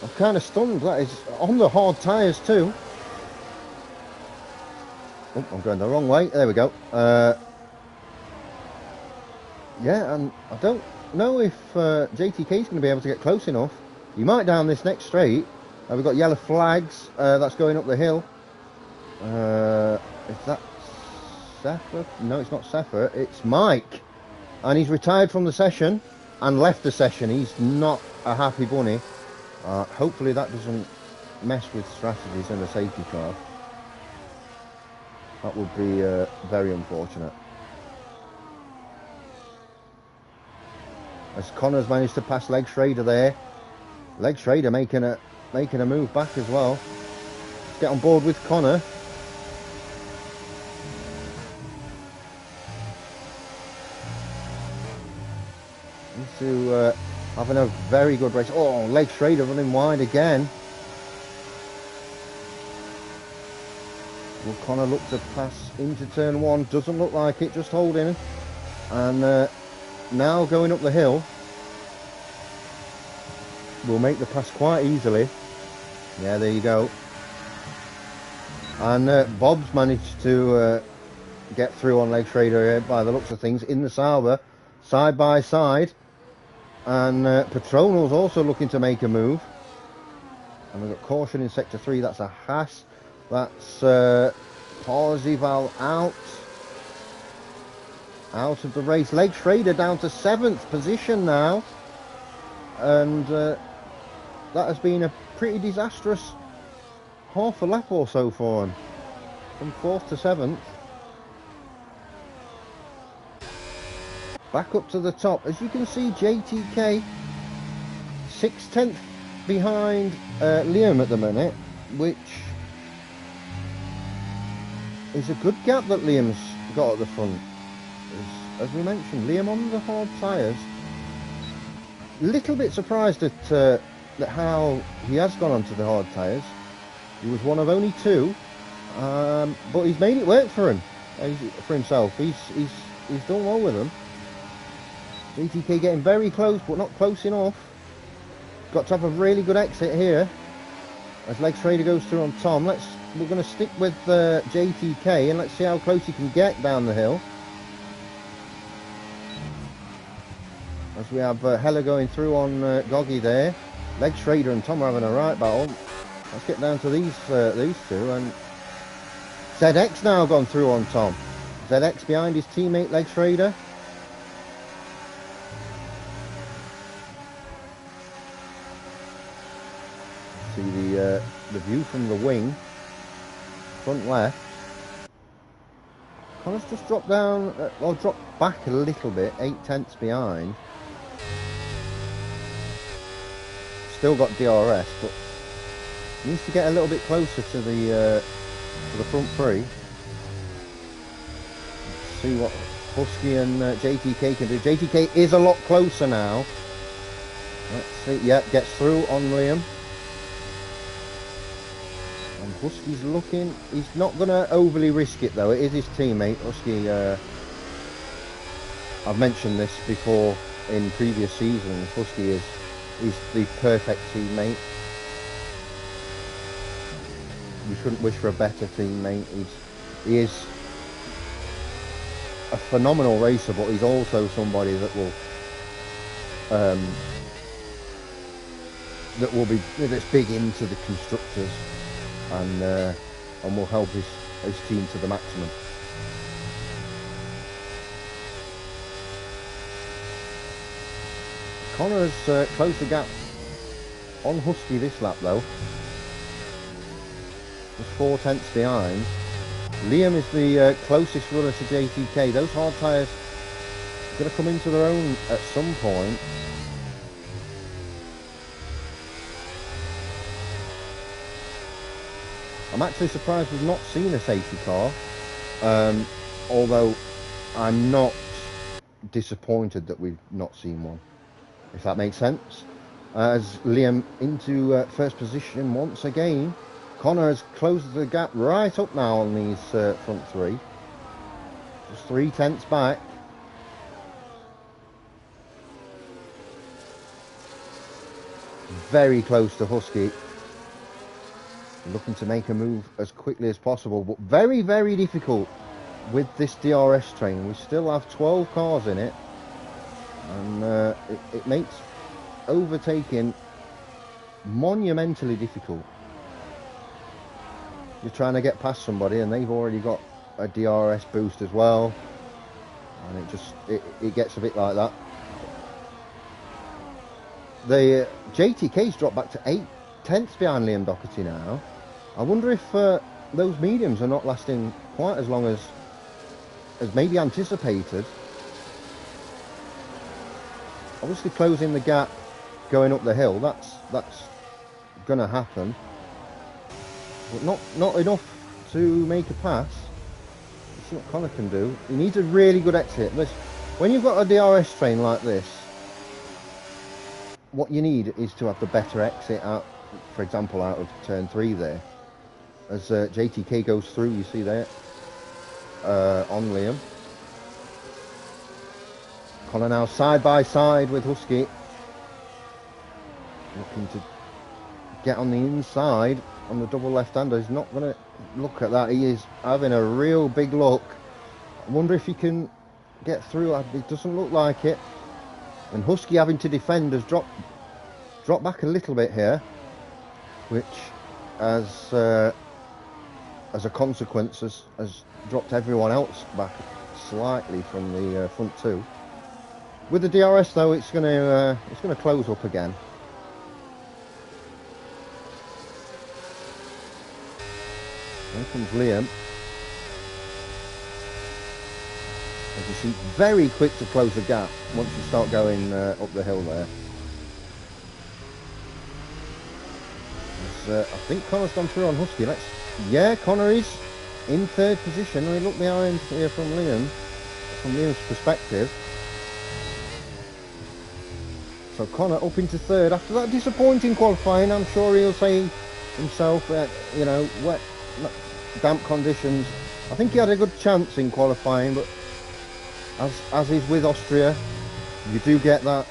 I'm kind of stunned. That is on the hard tyres too. Oh, I'm going the wrong way. There we go. Yeah, and I don't know if JTK is going to be able to get close enough. He might down this next straight. We've got yellow flags. That's going up the hill. Is that Sefer? No, it's not Sefer. It's Mike. And he's retired from the session and left the session. He's not a happy bunny. Hopefully that doesn't mess with strategies in the safety car. That would be very unfortunate. As Connor's managed to pass Leg Schrader there. Leg Schrader making a move back as well. Let's get on board with Connor. Into having a very good race. Oh, Leg Schrader running wide again. Will Connor look to pass into turn one? Doesn't look like it, just holding. And now going up the hill. Will make the pass quite easily. Yeah, there you go. And Bob's managed to get through on Leg Schrader here by the looks of things in the Sauber, side by side. And Patronal's also looking to make a move. And we've got caution in sector 3. That's a Haas. That's Parzival out of the race. Leg Schrader down to 7th position now. And that has been a pretty disastrous half a lap or so for him. From 4th to 7th. Back up to the top. As you can see, JTK 6/10 behind Liam at the minute, which is a good gap that Liam's got at the front. As we mentioned, Liam on the hard tyres. Little bit surprised at how he has gone onto the hard tyres. He was one of only 2, but he's made it work for him, for himself. He's done well with them. JTK getting very close, but not close enough. Got to have a really good exit here. As Leg Schrader goes through on Tom. We're going to stick with JTK and let's see how close he can get down the hill. As we have Heller going through on Goggy there. Leg Schrader and Tom are having a right battle. Let's get down to these two. And ZX now gone through on Tom. ZX behind his teammate Leg Schrader. See the view from the wing, front left. Connor's just dropped down, dropped back a little bit, 8/10 behind. Still got DRS, but needs to get a little bit closer to the front 3. Let's see what Husky and JTK can do. JTK is a lot closer now. Let's see. Yep, gets through on Liam. And Husky's looking. He's not going to overly risk it though. It is his teammate. Husky, I've mentioned this before in previous seasons. Husky is the perfect teammate. You shouldn't wish for a better teammate. He is a phenomenal racer, but he's also somebody that will that's big into the constructors and will help his team to the maximum. Connor's closed the gap on Husky this lap though. Just 4/10 behind. Liam is the closest runner to JTK. Those hard tyres going to come into their own at some point. I'm actually surprised we've not seen a safety car, although I'm not disappointed that we've not seen one, if that makes sense. As Liam into first position once again. Connor has closed the gap right up now on these front three. Just 0.3 back. Very close to Husky. Looking to make a move as quickly as possible, but very, very difficult with this DRS train. We still have 12 cars in it, and it makes overtaking monumentally difficult. You're trying to get past somebody and they've already got a DRS boost as well, and it gets a bit like that. The JTK's dropped back to 0.8 behind Liam Doherty now. I wonder if those mediums are not lasting quite as long as maybe anticipated. Obviously closing the gap going up the hill, that's gonna happen, but not enough to make a pass. Let's see what Connor can do. He needs a really good exit. When you've got a DRS train like this, what you need is to have the better exit out, for example, out of turn 3 there. As JTK goes through, you see there, on Liam. Connor now side by side with Husky. Looking to get on the inside on the double left-hander. He's not going to look at that. He is having a real big look. I wonder if he can get through. It doesn't look like it. And Husky having to defend has dropped back a little bit here, which as a consequence has dropped everyone else back slightly from the front two. With the DRS though, it's going to close up again. Here comes Liam. As you see, very quick to close the gap once you start going up the hill there. I think Connor's gone through on Husky. Yeah, Connor is in third position. We look behind here from Liam's perspective. So Connor up into third after that disappointing qualifying. I'm sure he'll say himself that, you know, wet, damp conditions. I think he had a good chance in qualifying, but as is with Austria, you do get that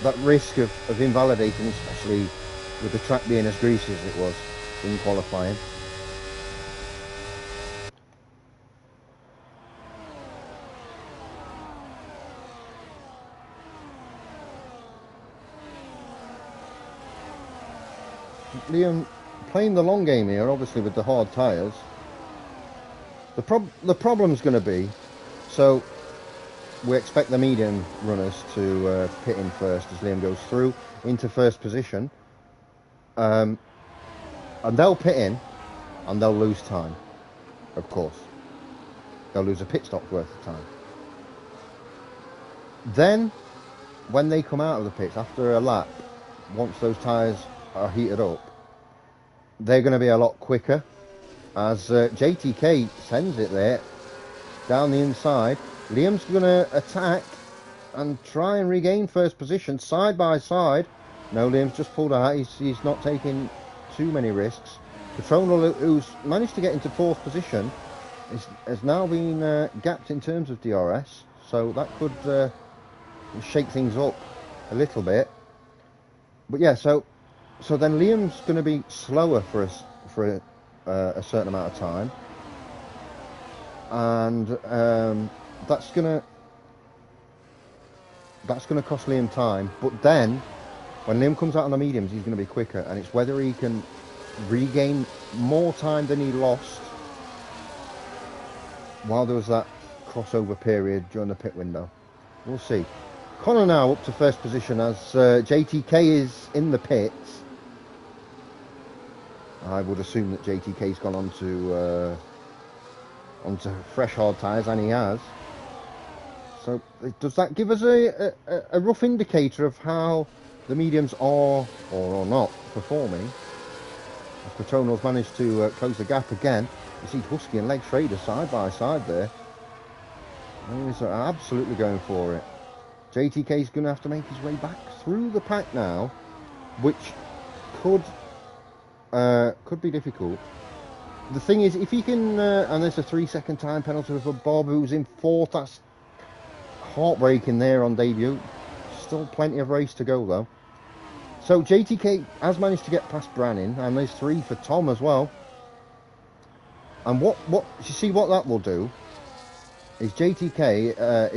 that risk of invalidating, especially with the track being as greasy as it was in qualifying. Liam playing the long game here, obviously with the hard tyres. The problem's going to be, so we expect the medium runners to pit in first as Liam goes through into first position. And they'll pit in and they'll lose time, of course. They'll lose a pit stop worth of time. Then, when they come out of the pits after a lap, once those tyres are heated up, they're going to be a lot quicker, as JTK sends it there down the inside. Liam's going to attack and try and regain first position side by side. No, Liam's just pulled out. He's not taking too many risks. Petronal, who's managed to get into fourth position, has now been gapped in terms of DRS, so that could shake things up a little bit. But yeah, so then Liam's going to be slower for a certain amount of time, and that's going to cost Liam time. But then, when Liam comes out on the mediums, he's going to be quicker, and it's whether he can regain more time than he lost while there was that crossover period during the pit window. We'll see. Connor now up to first position as JTK is in the pits. I would assume that JTK's gone onto fresh hard tyres, and he has. So does that give us a rough indicator of how the mediums are or are not performing? As Patronal's managed to close the gap again. You see Husky and Leg Trader side by side there. These are absolutely going for it. JTK's going to have to make his way back through the pack now, which could be difficult. The thing is, if he can, and there's a 3-second time penalty for Bob, who's in 4th. That's heartbreaking there on debut. Still plenty of race to go though. So JTK has managed to get past Brannin, and there's 3 for Tom as well. And what you see what that will do is JTK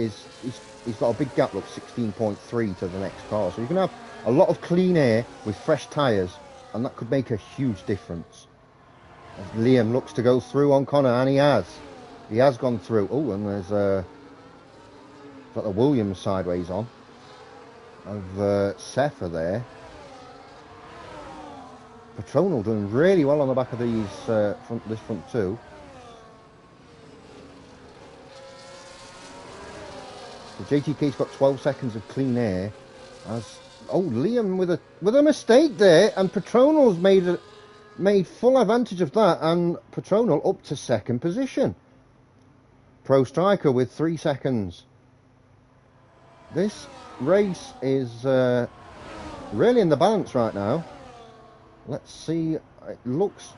he's got a big gap, look, 16.3 to the next car. So you can have a lot of clean air with fresh tyres, and that could make a huge difference. As Liam looks to go through on Connor, and he has gone through. Oh, and there's got the Williams sideways on of Sefa there. Patronal doing really well on the back of these this front two. So JTK's got 12 seconds of clean air. Liam with a mistake there, and Patronal's made full advantage of that, and Patronal up to 2nd position. Pro Striker with 3 seconds. This race is really in the balance right now. Let's see. It looks,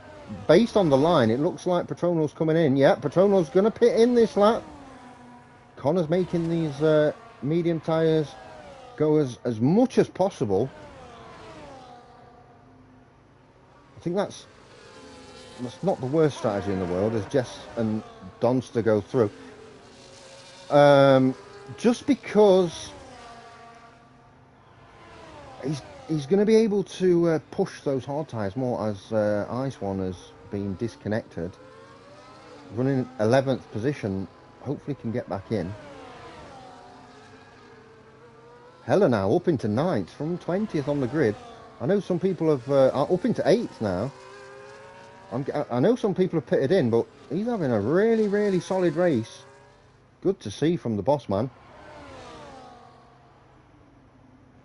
based on the line, it looks like Patronal's coming in. Yeah, Patronal's going to pit in this lap. Connor's making these medium tyres go as much as possible. I think that's not the worst strategy in the world, as Jess and Donster go through. Just because he's going to be able to push those hard tyres more, as Ice One has been disconnected. Running 11th position, hopefully can get back in. Hella now up into 9th from 20th on the grid. I know some people are up into 8th now. I know some people have pitted in, but he's having a really, really solid race. Good to see from the boss man.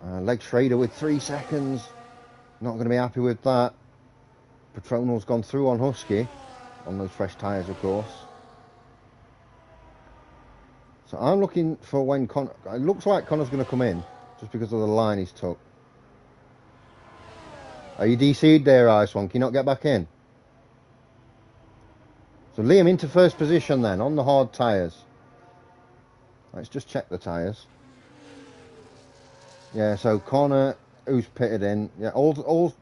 Leg Schrader with 3 seconds. Not going to be happy with that. Patronal's gone through on Husky. On those fresh tyres, of course. So I'm looking for when Connor... It looks like Connor's going to come in, just because of the line he's took. Are you DC'd there, Ice One? Can you not get back in? So Liam into 1st position then, on the hard tyres. Let's just check the tyres. Yeah, so Connor, who's pitted in. Yeah, all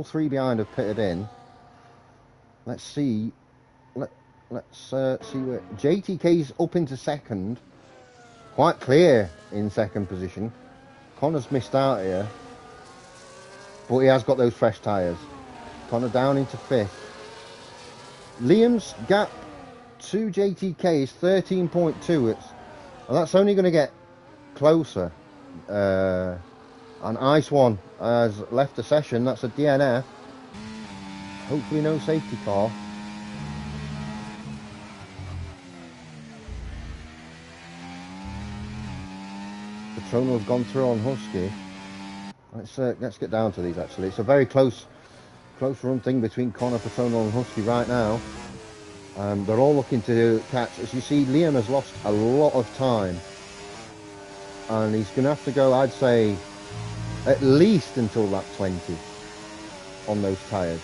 3 behind have pitted in. Let's see. Let's see where JTK's up into 2nd. Quite clear in 2nd position. Connor's missed out here, but he has got those fresh tyres. Connor down into 5th. Liam's gap to JTK is 13.2. And that's only going to get closer. And Ice One has left the session. That's a DNF. Hopefully no safety car. Patronal's gone through on Husky. Let's get down to these actually. It's a very close run thing between Connor, Patronal and Husky right now. They're all looking to catch. As you see, Liam has lost a lot of time. And he's going to have to go, I'd say, at least until lap 20 on those tyres.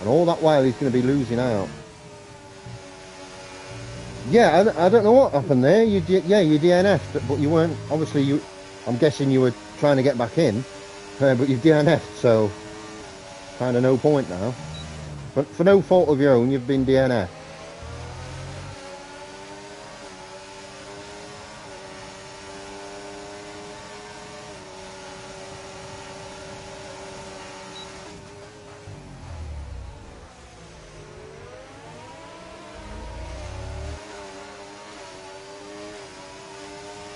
And all that while he's going to be losing out. Yeah, I don't know what happened there. You DNF'd, but you weren't, obviously, I'm guessing you were trying to get back in, but you've DNF'd, so kind of no point now. But for no fault of your own, you've been DNF'd.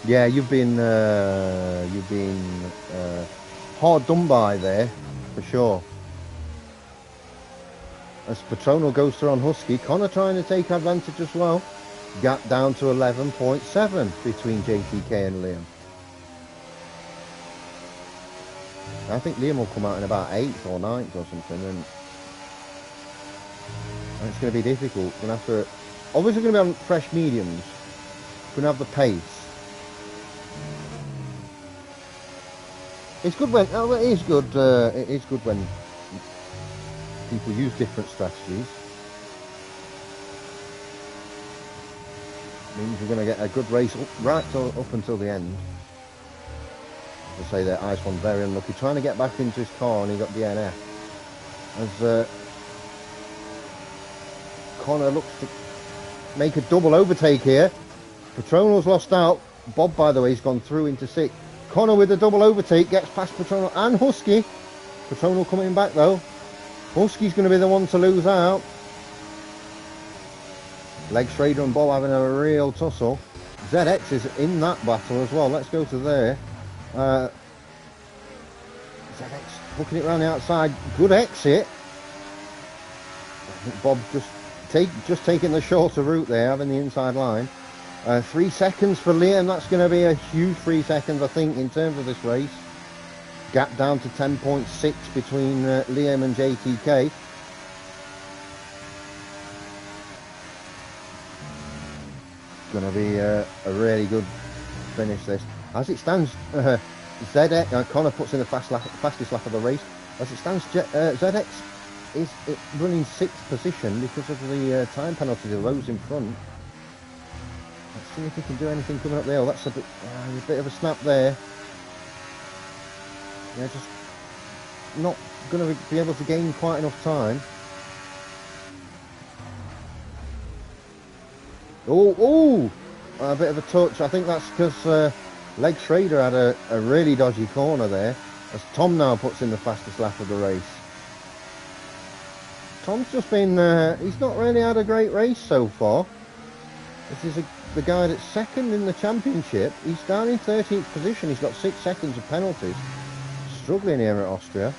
Yeah, you've been hard done by there, for sure. As Patronal goes through on Husky, Connor trying to take advantage as well. Gap down to 11.7 between JTK and Liam. I think Liam will come out in about 8th or 9th or something, and it's going to be difficult. We're going to have to, obviously going to be on fresh mediums. We're going to have the pace. It's good when, oh, it is good when people use different strategies. It means we're going to get a good race up until the end. As I say there, Ice One very unlucky, trying to get back into his car, and he got DNF. As Connor looks to make a double overtake here. Patronal's lost out. Bob, by the way, has gone through into 6th. Connor with a double overtake, gets past Patronal and Husky. Patronal coming back though. Husky's going to be the one to lose out. Leg Schrader and Bob having a real tussle. ZX is in that battle as well. Let's go to there. ZX hooking it around the outside. Good exit. I think Bob just taking the shorter route there, having the inside line. 3 seconds for Liam. That's going to be a huge 3 seconds, I think, in terms of this race. Gap down to 10.6 between Liam and JTK. Going to be a really good finish this. As it stands, ZX, Connor puts in the fastest lap of the race. As it stands, ZX is running 6th position because of the time penalties of those in front. Let's see if he can do anything coming up there. Oh, that's a bit of a snap there. Yeah, just not going to be able to gain quite enough time. Oh, a bit of a touch. I think that's because Leg Schrader had a really dodgy corner there. As Tom now puts in the fastest lap of the race. Tom's just been, he's not really had a great race so far. This is the guy that's 2nd in the championship. He's down in 13th position. He's got 6 seconds of penalties. Struggling here at Austria.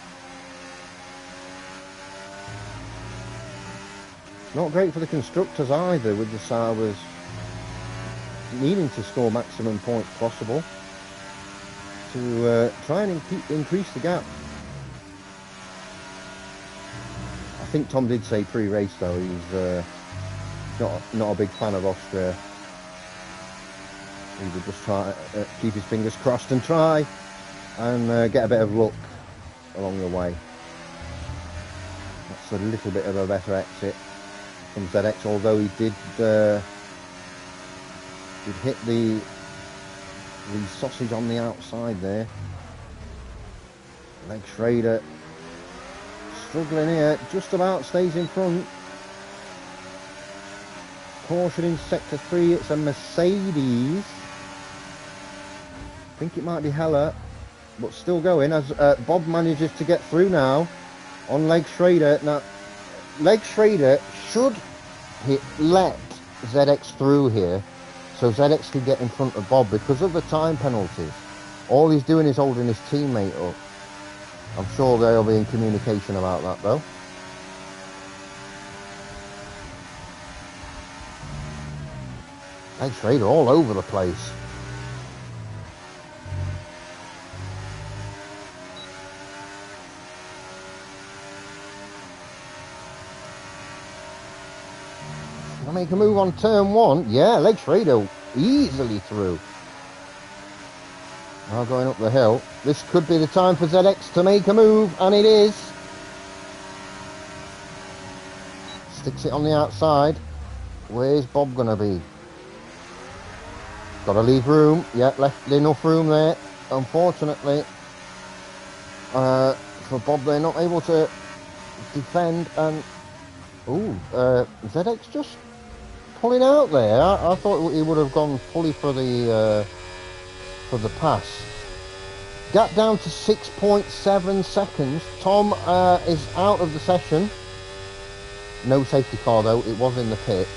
Not great for the constructors either, with the Saubers needing to score maximum points possible to try and increase the gap. I think Tom did say pre-race though he's not a big fan of Austria. He would just try to keep his fingers crossed and try and get a bit of luck along the way. That's a little bit of a better exit from ZX, although he did hit the sausage on the outside there. Leg Schrader struggling here, just about stays in front. Caution in sector 3, it's a Mercedes. I think it might be Heller, but still going as Bob manages to get through now on Leg Schrader. Now, Leg Schrader should let ZX through here so ZX can get in front of Bob because of the time penalties. All he's doing is holding his teammate up. I'm sure they'll be in communication about that though. Leg Schrader all over the place. Make a move on turn 1. Yeah, Leg Schrader easily through. Now going up the hill. This could be the time for ZX to make a move, and it is. Sticks it on the outside. Where's Bob gonna be? Got to leave room. Yeah, left enough room there. Unfortunately, for Bob, they're not able to defend. And ZX just pulling out there. I thought he would have gone fully for the pass. Gap down to 6.7 seconds. Tom is out of the session. No safety car though. It was in the pits.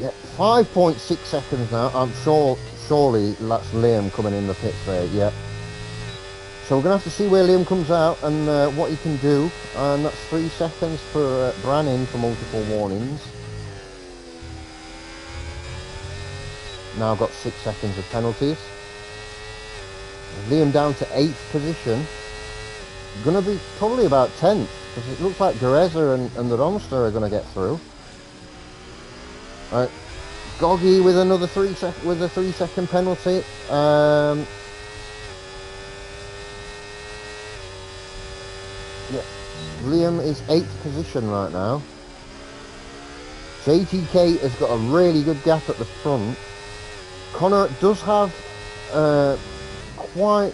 Yeah, 5.6 seconds now. I'm surely that's Liam coming in the pits there. Yeah. So we're going to have to see where Liam comes out and what he can do. And that's 3 seconds for Brannin for multiple warnings. Now got 6 seconds of penalties. Liam down to 8th position. Going to be probably about 10th, because it looks like Gareza and the Ronster are going to get through. Goggy with another 3 second penalty. Yeah, Liam is 8th position right now. JTK has got a really good gap at the front. Connor does have quite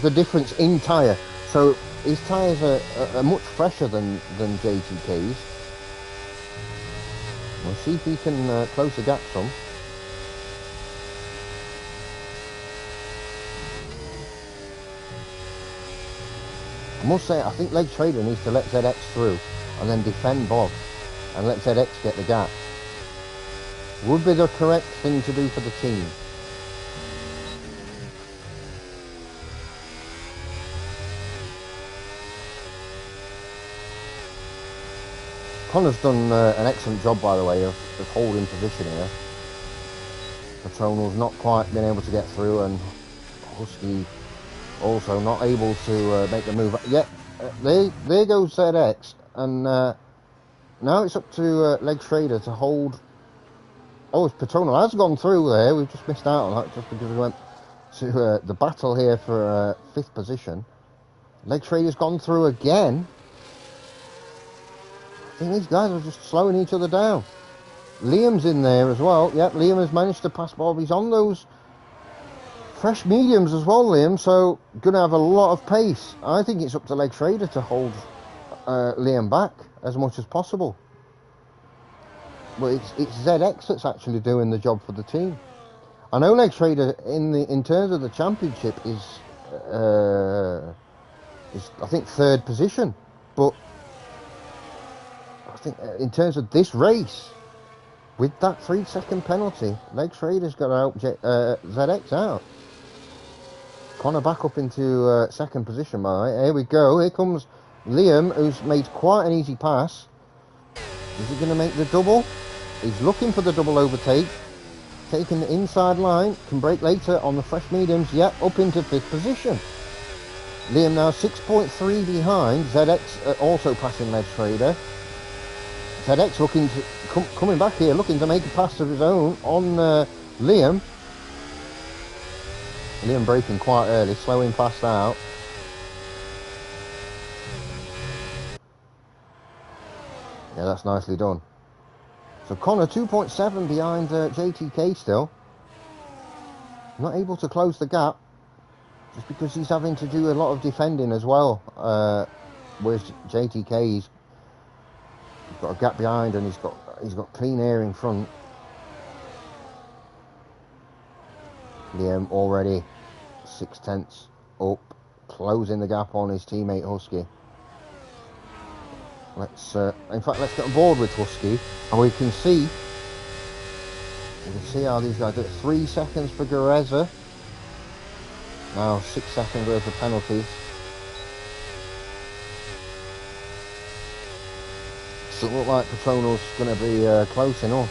the difference in tyre, so his tyres are much fresher than JTK's. We'll see if he can close the gap some. I must say, I think Leg Trader needs to let ZX through and then defend Bob and let ZX get the gap. Would be the correct thing to do for the team. Connor's done an excellent job, by the way, of holding position here. Patronal's not quite been able to get through, and Husky also not able to make the move. Yeah, there goes ZX, and now it's up to Leg Trader to hold. Oh, Patronal has gone through there. We've just missed out on that just because we went to the battle here for 5th position. Leg Trader's gone through again. I think these guys are just slowing each other down. Liam's in there as well. Yep, Liam has managed to pass Bob. He's on those fresh mediums as well, Liam, so going to have a lot of pace. I think it's up to Leg Trader to hold Liam back as much as possible. But it's ZX that's actually doing the job for the team. I know Leg Trader in terms of the championship is I think 3rd position, but I think in terms of this race, with that 3 second penalty, Leg Trader's got to help ZX out. Connor back up into 2nd position, by the way. Here we go. Here comes Liam, who's made quite an easy pass. Is he going to make the double? He's looking for the double overtake. Taking the inside line. Can break later on the fresh mediums. Yep, up into 5th position. Liam now 6.3 behind. ZX also passing Leg Trader. ZX looking to coming back here, looking to make a pass of his own on Liam. Liam braking quite early, slowing fast out. Yeah, that's nicely done. So Connor 2.7 behind JTK still. Not able to close the gap, just because he's having to do a lot of defending as well. Whereas JTK's got a gap behind, and he's got clean air in front. Liam already 0.6 up, closing the gap on his teammate Husky. Let's get on board with Husky, and we can see how these guys do it. 3 seconds for Gareza. Now 6 seconds worth of penalties. Doesn't look like Patronal's going to be close enough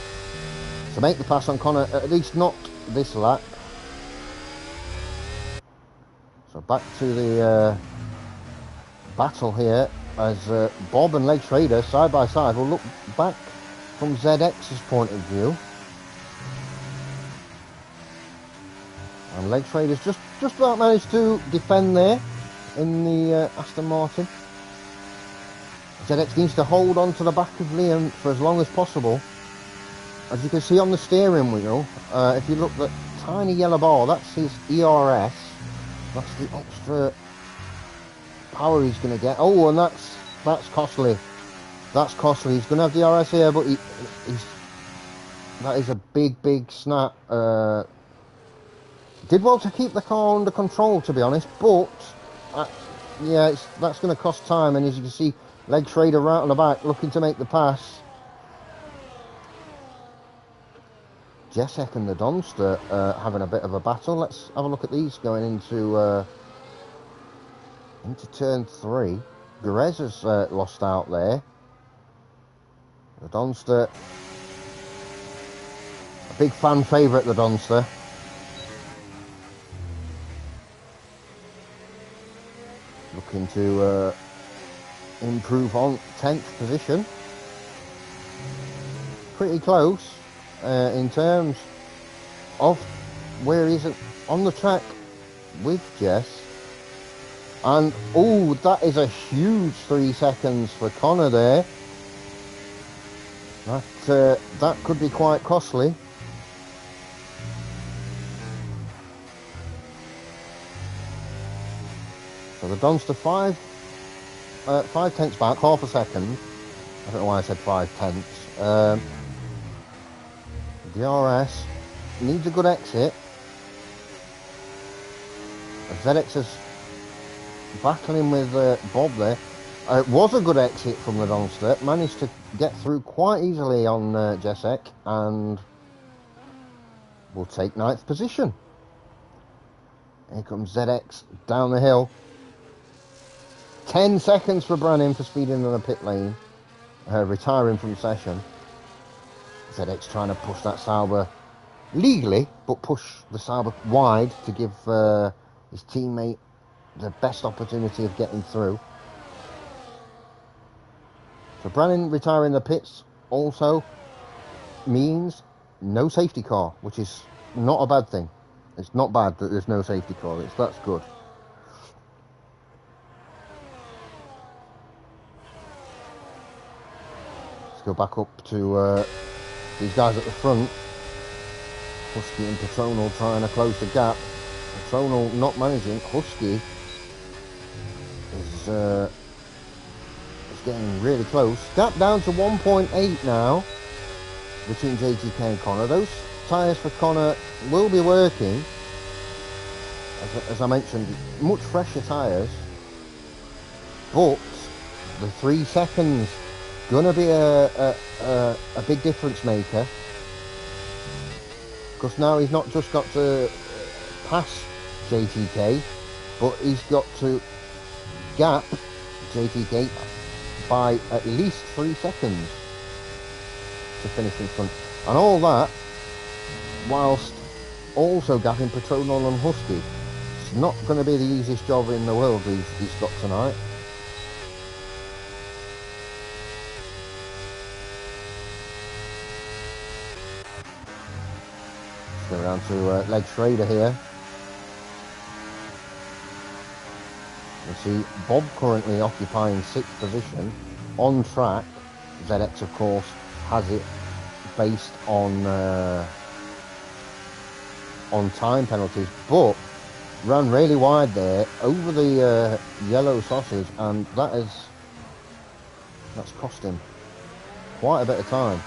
to make the pass on Connor, at least not this lap. So back to the battle here, as Bob and Leg Trader side by side will look back from ZX's point of view. And Leg Trader's just about managed to defend there in the Aston Martin. ZX needs to hold on to the back of Liam for as long as possible. As you can see on the steering wheel, if you look at that tiny yellow bar, that's his IRS. That's the extra power he's going to get. Oh, and that's costly. That's costly. He's going to have the IRS here, but that is a big snap. Did well to keep the car under control, to be honest, but yeah, that's going to cost time. And as you can see, Leg Trader right on the back, looking to make the pass. Jessek and the Donster having a bit of a battle. Let's have a look at these going into into turn 3. Perez has lost out there. The Donster, a big fan favourite, the Donster. Looking to improve on 10th position. Pretty close in terms of where he's on the track with Jess. And oh, that is a huge 3 seconds for Connor there. That could be quite costly. So the Donster 5 tenths back, half a second. I don't know why I said 5 tenths. The RS needs a good exit. ZX is battling with Bob there. It was a good exit from the Donster. Managed to get through quite easily on Jesek and will take 9th position. Here comes ZX down the hill. 10 seconds for Brannin for speeding in the pit lane. Retiring from session. ZX trying to push that Sauber legally, but push the Sauber wide to give his teammate the best opportunity of getting through. So Brannin retiring the pits also means no safety car, which is not a bad thing. It's not bad that there's no safety car. That's good. Let's go back up to these guys at the front. Husky and Petronal trying to close the gap. Petronal not managing. Husky is getting really close. Gap down to 1.8 now between JTK and Connor. Those tyres for Connor will be working. As I mentioned, much fresher tyres. But the 3 seconds gonna be a big difference maker. Because now he's not just got to pass JTK, but he's got to gap JTK by at least 3 seconds to finish in front. And all that whilst also gapping Petronal and Husky. It's not going to be the easiest job in the world he's got tonight. Let's go down to Leg Schrader here. You see Bob currently occupying 6th position on track. ZX of course has it based on time penalties, but ran really wide there over the yellow sausage, and that's cost him quite a bit of time.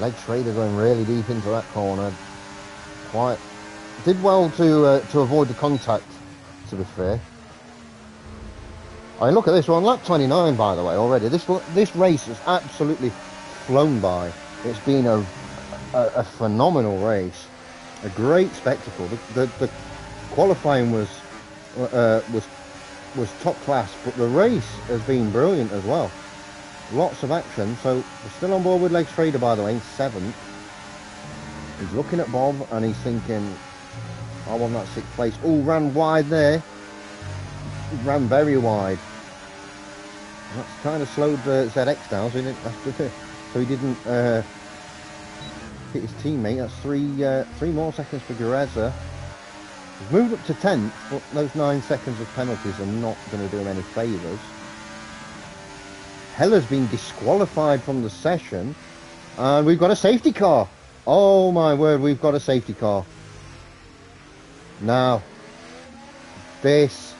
Leg Schrader going really deep into that corner. Did well to avoid the contact, to be fair. I mean, look at this one, lap 29 by the way already. This race has absolutely flown by. It's been a phenomenal race, a great spectacle. The qualifying was top class, but the race has been brilliant as well. Lots of action. So we're still on board with Leg Schrader by the way, in 7th. He's looking at Bob and he's thinking, I want that 6th place. Oh, ran wide there. Ran very wide. And that's kind of slowed ZX down, so he didn't hit his teammate. That's three more seconds for Gureza. He's moved up to 10th, but those 9 seconds of penalties are not going to do him any favours. Heller's been disqualified from the session, and we've got a safety car. Oh my word, we've got a safety car. Now, this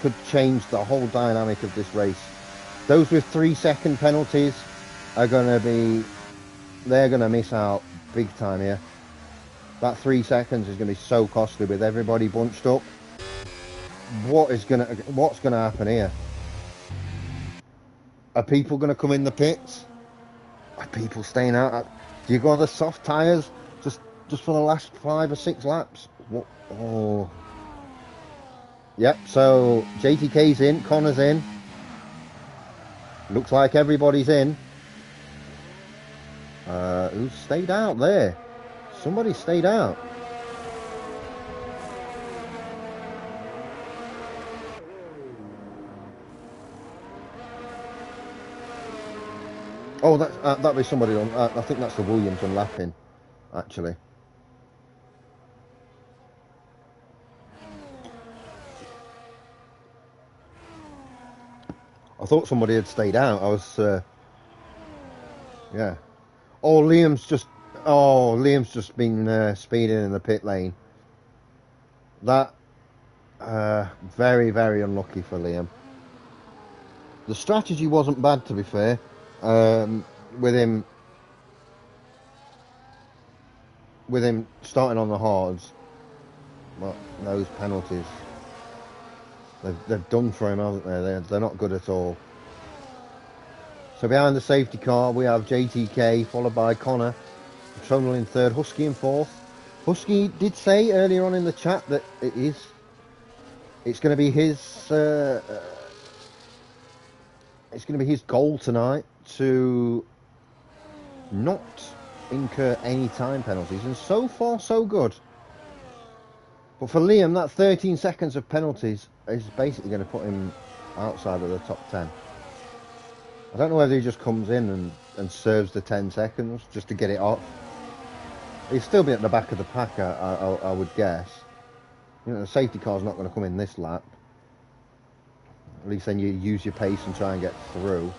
could change the whole dynamic of this race. Those with 3-second penalties are going to they're going to miss out big time here. That 3 seconds is going to be so costly with everybody bunched up. What's going to happen here? Are people going to come in the pits? Are people staying out? Do you go on the soft tyres just for the last 5 or 6 laps? What? Oh. Yep, so JTK's in, Connor's in. Looks like everybody's in. Who stayed out there? Somebody stayed out. Oh, that was somebody on. I think that's the Williams unlapping, actually. I thought somebody had stayed out. I was, yeah. Oh, Liam's just been speeding in the pit lane. That, very, very unlucky for Liam. The strategy wasn't bad, to be fair. With him starting on the hards, but those penalties, they've done for him, haven't they? They're not good at all. So behind the safety car, we have JTK, followed by Connor, Tronal in third, Husky in fourth. Husky did say earlier on in the chat that it's going to be his goal tonight to not incur any time penalties, and so far so good. But for Liam, that 13 seconds of penalties is basically going to put him outside of the top 10. I don't know whether he just comes in and serves the 10 seconds just to get it off. He'll still be at the back of the pack, I would guess. You know, the safety car's not going to come in this lap. At least then you use your pace and try and get through.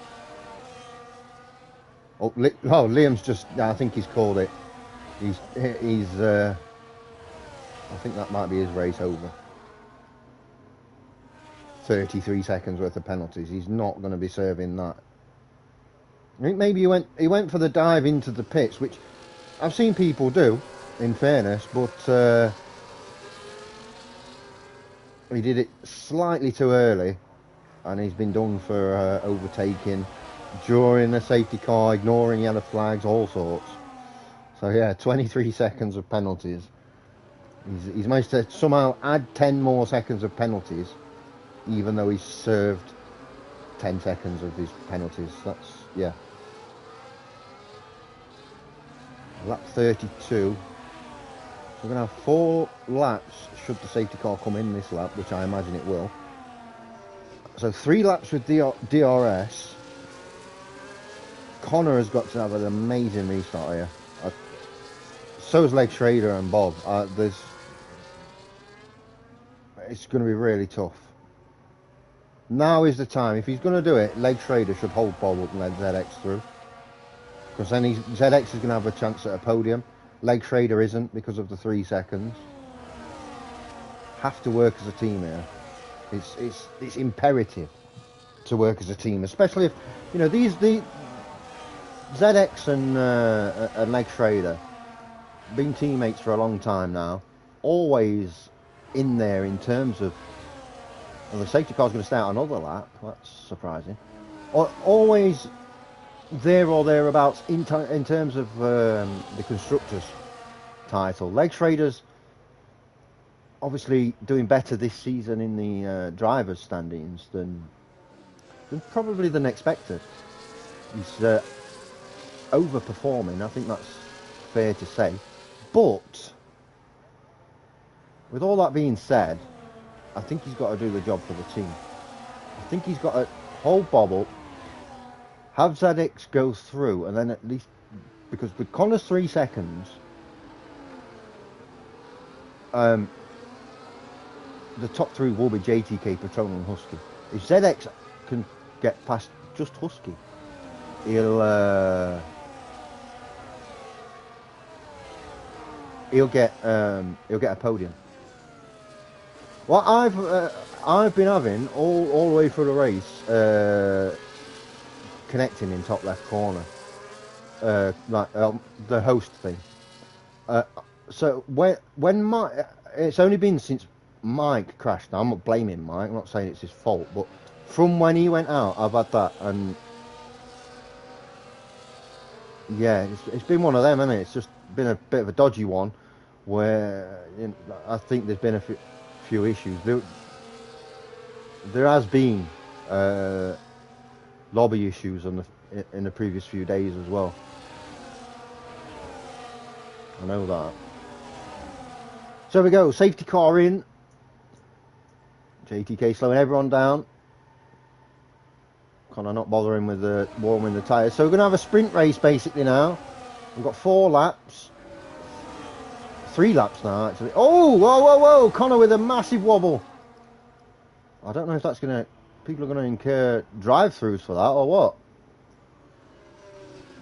Oh, Liam's just... I think he's called it. He's I think that might be his race over. 33 seconds worth of penalties. He's not going to be serving that. I think maybe he went for the dive into the pits, which I've seen people do, in fairness, but he did it slightly too early, and he's been done for overtaking during the safety car, ignoring yellow flags, all sorts. So yeah, 23 seconds of penalties. He's managed to somehow add 10 more seconds of penalties, even though he's served 10 seconds of his penalties. That's, yeah. Lap 32. So we're going to have 4 laps should the safety car come in this lap, which I imagine it will. So 3 laps with DRS. Connor has got to have an amazing restart here. So is Leg Schrader and Bob. It's going to be really tough. Now is the time. If he's going to do it, Leg Schrader should hold Bob up and let ZX through. Because then ZX is going to have a chance at a podium. Leg Schrader isn't because of the 3 seconds. Have to work as a team here. It's imperative to work as a team, especially if, you know, the ZX and Leg Schrader been teammates for a long time now. Always in there in terms of, well, the safety car's going to start another lap. That's surprising. Always there or thereabouts in terms of the constructors title. Leg Schrader's obviously doing better this season in the drivers' standings than probably than expected. He's overperforming. I think that's fair to say. But with all that being said, I think he's got to do the job for the team. I think he's got to hold Bob up, have ZX go through, and then at least, because with Connor's 3 seconds, the top 3 will be JTK, Patron and Husky. If ZX can get past just Husky, he'll get a podium. What I've been having all the way through the race, connecting in top left corner, like the host thing. So when Mike, it's only been since Mike crashed. Now I'm not blaming Mike. I'm not saying it's his fault, but from when he went out, I've had that, and yeah, it's been one of them, hasn't it? It's just been a bit of a dodgy one. where I think there's been a few issues. There has been lobby issues in the previous few days as well. I know that. So we go, safety car in. JTK slowing everyone down. Connor not bothering with warming the tyres. So we're going to have a sprint race basically now. We've got 4 laps. 3 laps now actually. Oh, whoa, whoa, whoa. Connor with a massive wobble. I don't know if that's going to... People are going to incur drive-throughs for that or what.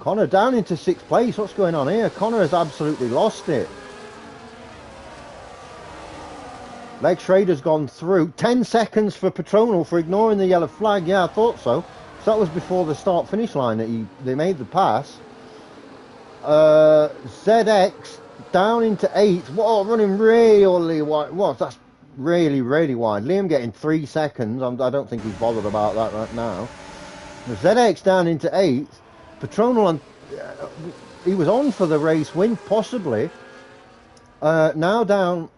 Connor down into 6th place. What's going on here? Connor has absolutely lost it. Leg Schrader's gone through. 10 seconds for Petronal for ignoring the yellow flag. Yeah, I thought so. So that was before the start-finish line that they made the pass. ZX down into 8th. Whoa, running really wide. What? That's really, really wide. Liam getting 3 seconds. I don't think he's bothered about that right now. ZX down into 8th. Petronal, he was on for the race win, possibly. Now down...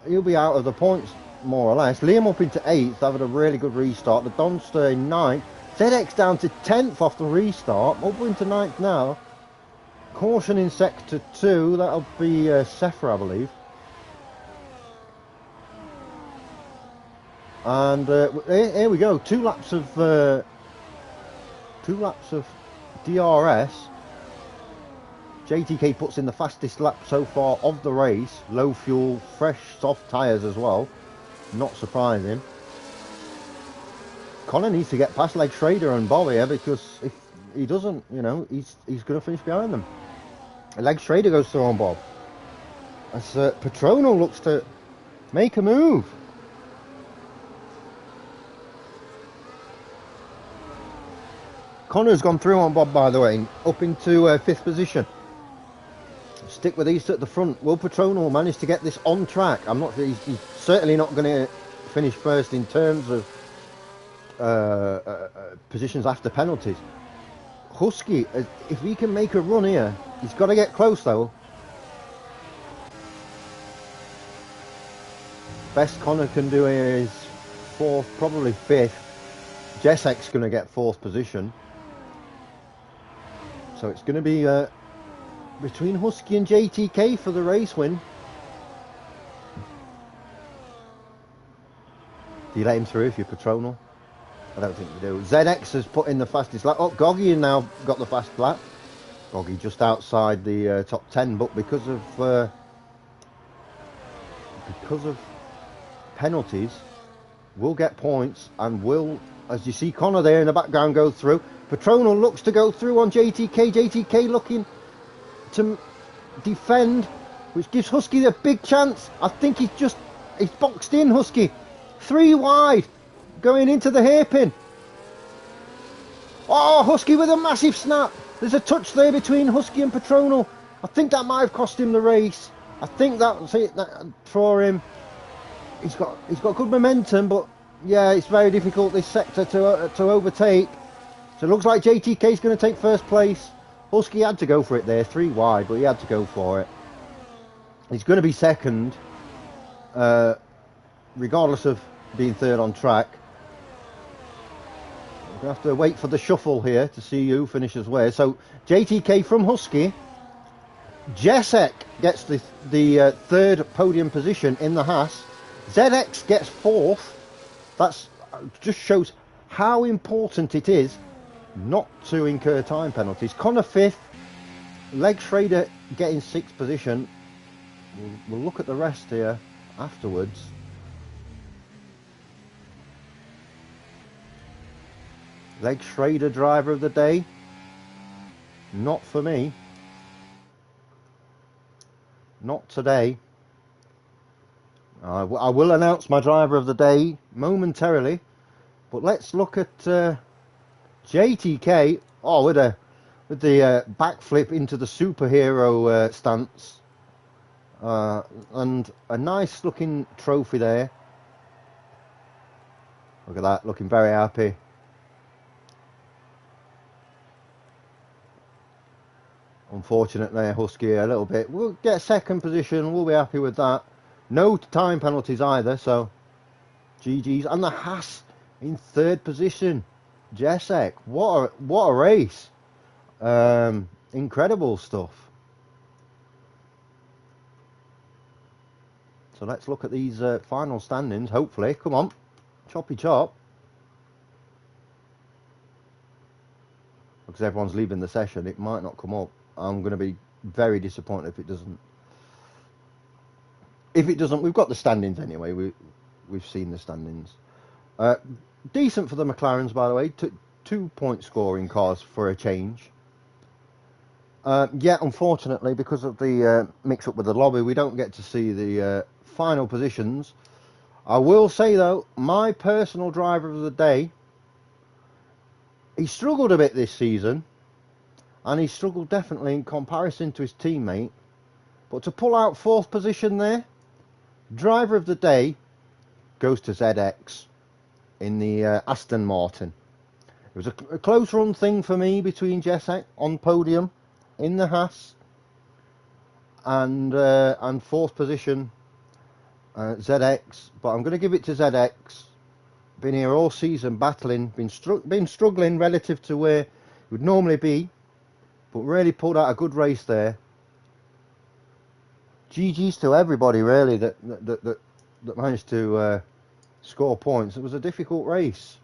He'll be out of the points, more or less. Liam up into 8th, having a really good restart. The Donster in 9th. ZX down to 10th off the restart. Up into 9th now. Caution in sector 2. That'll be Sephra, I believe. And here we go. 2 laps of DRS. JTK puts in the fastest lap so far of the race. Low fuel, fresh, soft tyres as well. Not surprising. Connor needs to get past Leg Schrader and Bob here, because if he doesn't, he's going to finish behind them. Leg Schrader goes through on Bob. As Petronal looks to make a move. Connor's gone through on Bob, by the way, up into 5th position. Stick with these at the front. Will Petronal manage to get this on track? I'm not sure. He's certainly not going to finish first in terms of positions after penalties. Husky, if he can make a run here, he's got to get close though. Best Connor can do is 4th, probably 5th. Jessek's going to get 4th position. So it's going to be between Husky and JTK for the race win. Do you let him through if you're Petronal? I don't think you do. ZX has put in the fastest lap. Oh, Goggy has now got the fast lap. Goggy just outside the top 10, but because of penalties, will get points and will, as you see Connor there in the background, go through. Petronal looks to go through on JTK. JTK looking to defend, which gives Husky a big chance. I think he's boxed in, Husky. 3 wide, going into the hairpin. Oh, Husky with a massive snap. There's a touch there between Husky and Petronal. I think that might have cost him the race. I think that's it for him. He's got good momentum, but yeah, it's very difficult this sector to overtake. So it looks like JTK's going to take first place. Husky had to go for it there, 3 wide, but he had to go for it. He's going to be second, regardless of being 3rd on track. We're going to have to wait for the shuffle here to see who finishes where. So JTK from Husky. Jessek gets the 3rd podium position in the Haas. ZX gets 4th. That just shows how important it is not to incur time penalties. Connor 5th, Leg Schrader getting 6th position. We'll look at the rest here afterwards. Leg Schrader driver of the day. Not for me. Not today. I will announce my driver of the day momentarily, but let's look at JTK. Oh, with the backflip into the superhero stance, and a nice looking trophy there. Look at that, looking very happy. Unfortunately, Husky a little bit. We'll get second position. We'll be happy with that. No time penalties either, so GG's. And the Haas in third position. Jesek, what a race. Incredible stuff. So let's look at these final standings, hopefully. Come on, choppy chop. Because everyone's leaving the session, it might not come up. I'm going to be very disappointed if it doesn't. If it doesn't, we've got the standings anyway. We've seen the standings. Decent for the McLarens, by the way. 2-point scoring cars for a change. Yeah, unfortunately, because of the mix-up with the lobby, we don't get to see the final positions. I will say, though, my personal driver of the day, he struggled a bit this season, and he struggled definitely in comparison to his teammate. But to pull out 4th position there, driver of the day goes to ZX in the Aston Martin. It was a close run thing for me between Jesek on podium in the Haas and 4th position ZX, but I'm going to give it to ZX. Been here all season battling, been struggling relative to where it would normally be, but really pulled out a good race there. GG's to everybody really that managed to score points. It was a difficult race,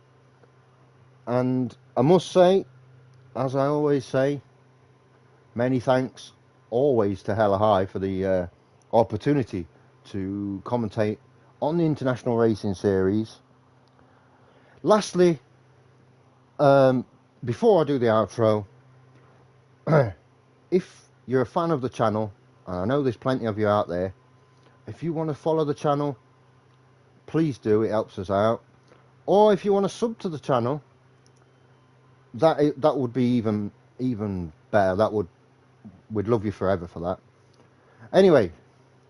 and I must say, as I always say, many thanks always to Hella High for the opportunity to commentate on the International Racing Series. Lastly, before I do the outro, if you're a fan of the channel, and I know there's plenty of you out there, if you want to follow the channel, please do, it helps us out. Or if you want to sub to the channel, that would be even better. We'd love you forever for that. Anyway,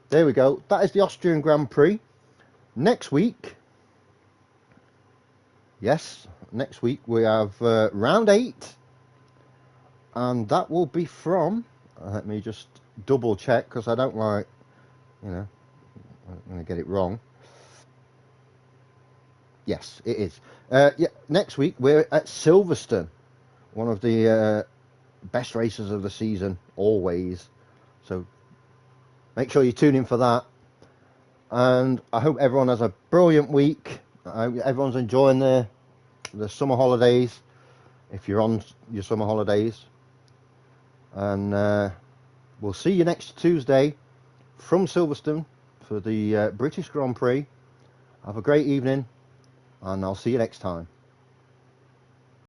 there we go. That is the Austrian Grand Prix. Next week, yes, next week we have round 8, and that will be from, let me just double check because I don't like, I'm going to get it wrong. Yes, it is. Yeah, next week we're at Silverstone, one of the best races of the season, always. So make sure you tune in for that. And I hope everyone has a brilliant week. I hope everyone's enjoying the summer holidays, if you're on your summer holidays. And we'll see you next Tuesday from Silverstone for the British Grand Prix. Have a great evening, and I'll see you next time.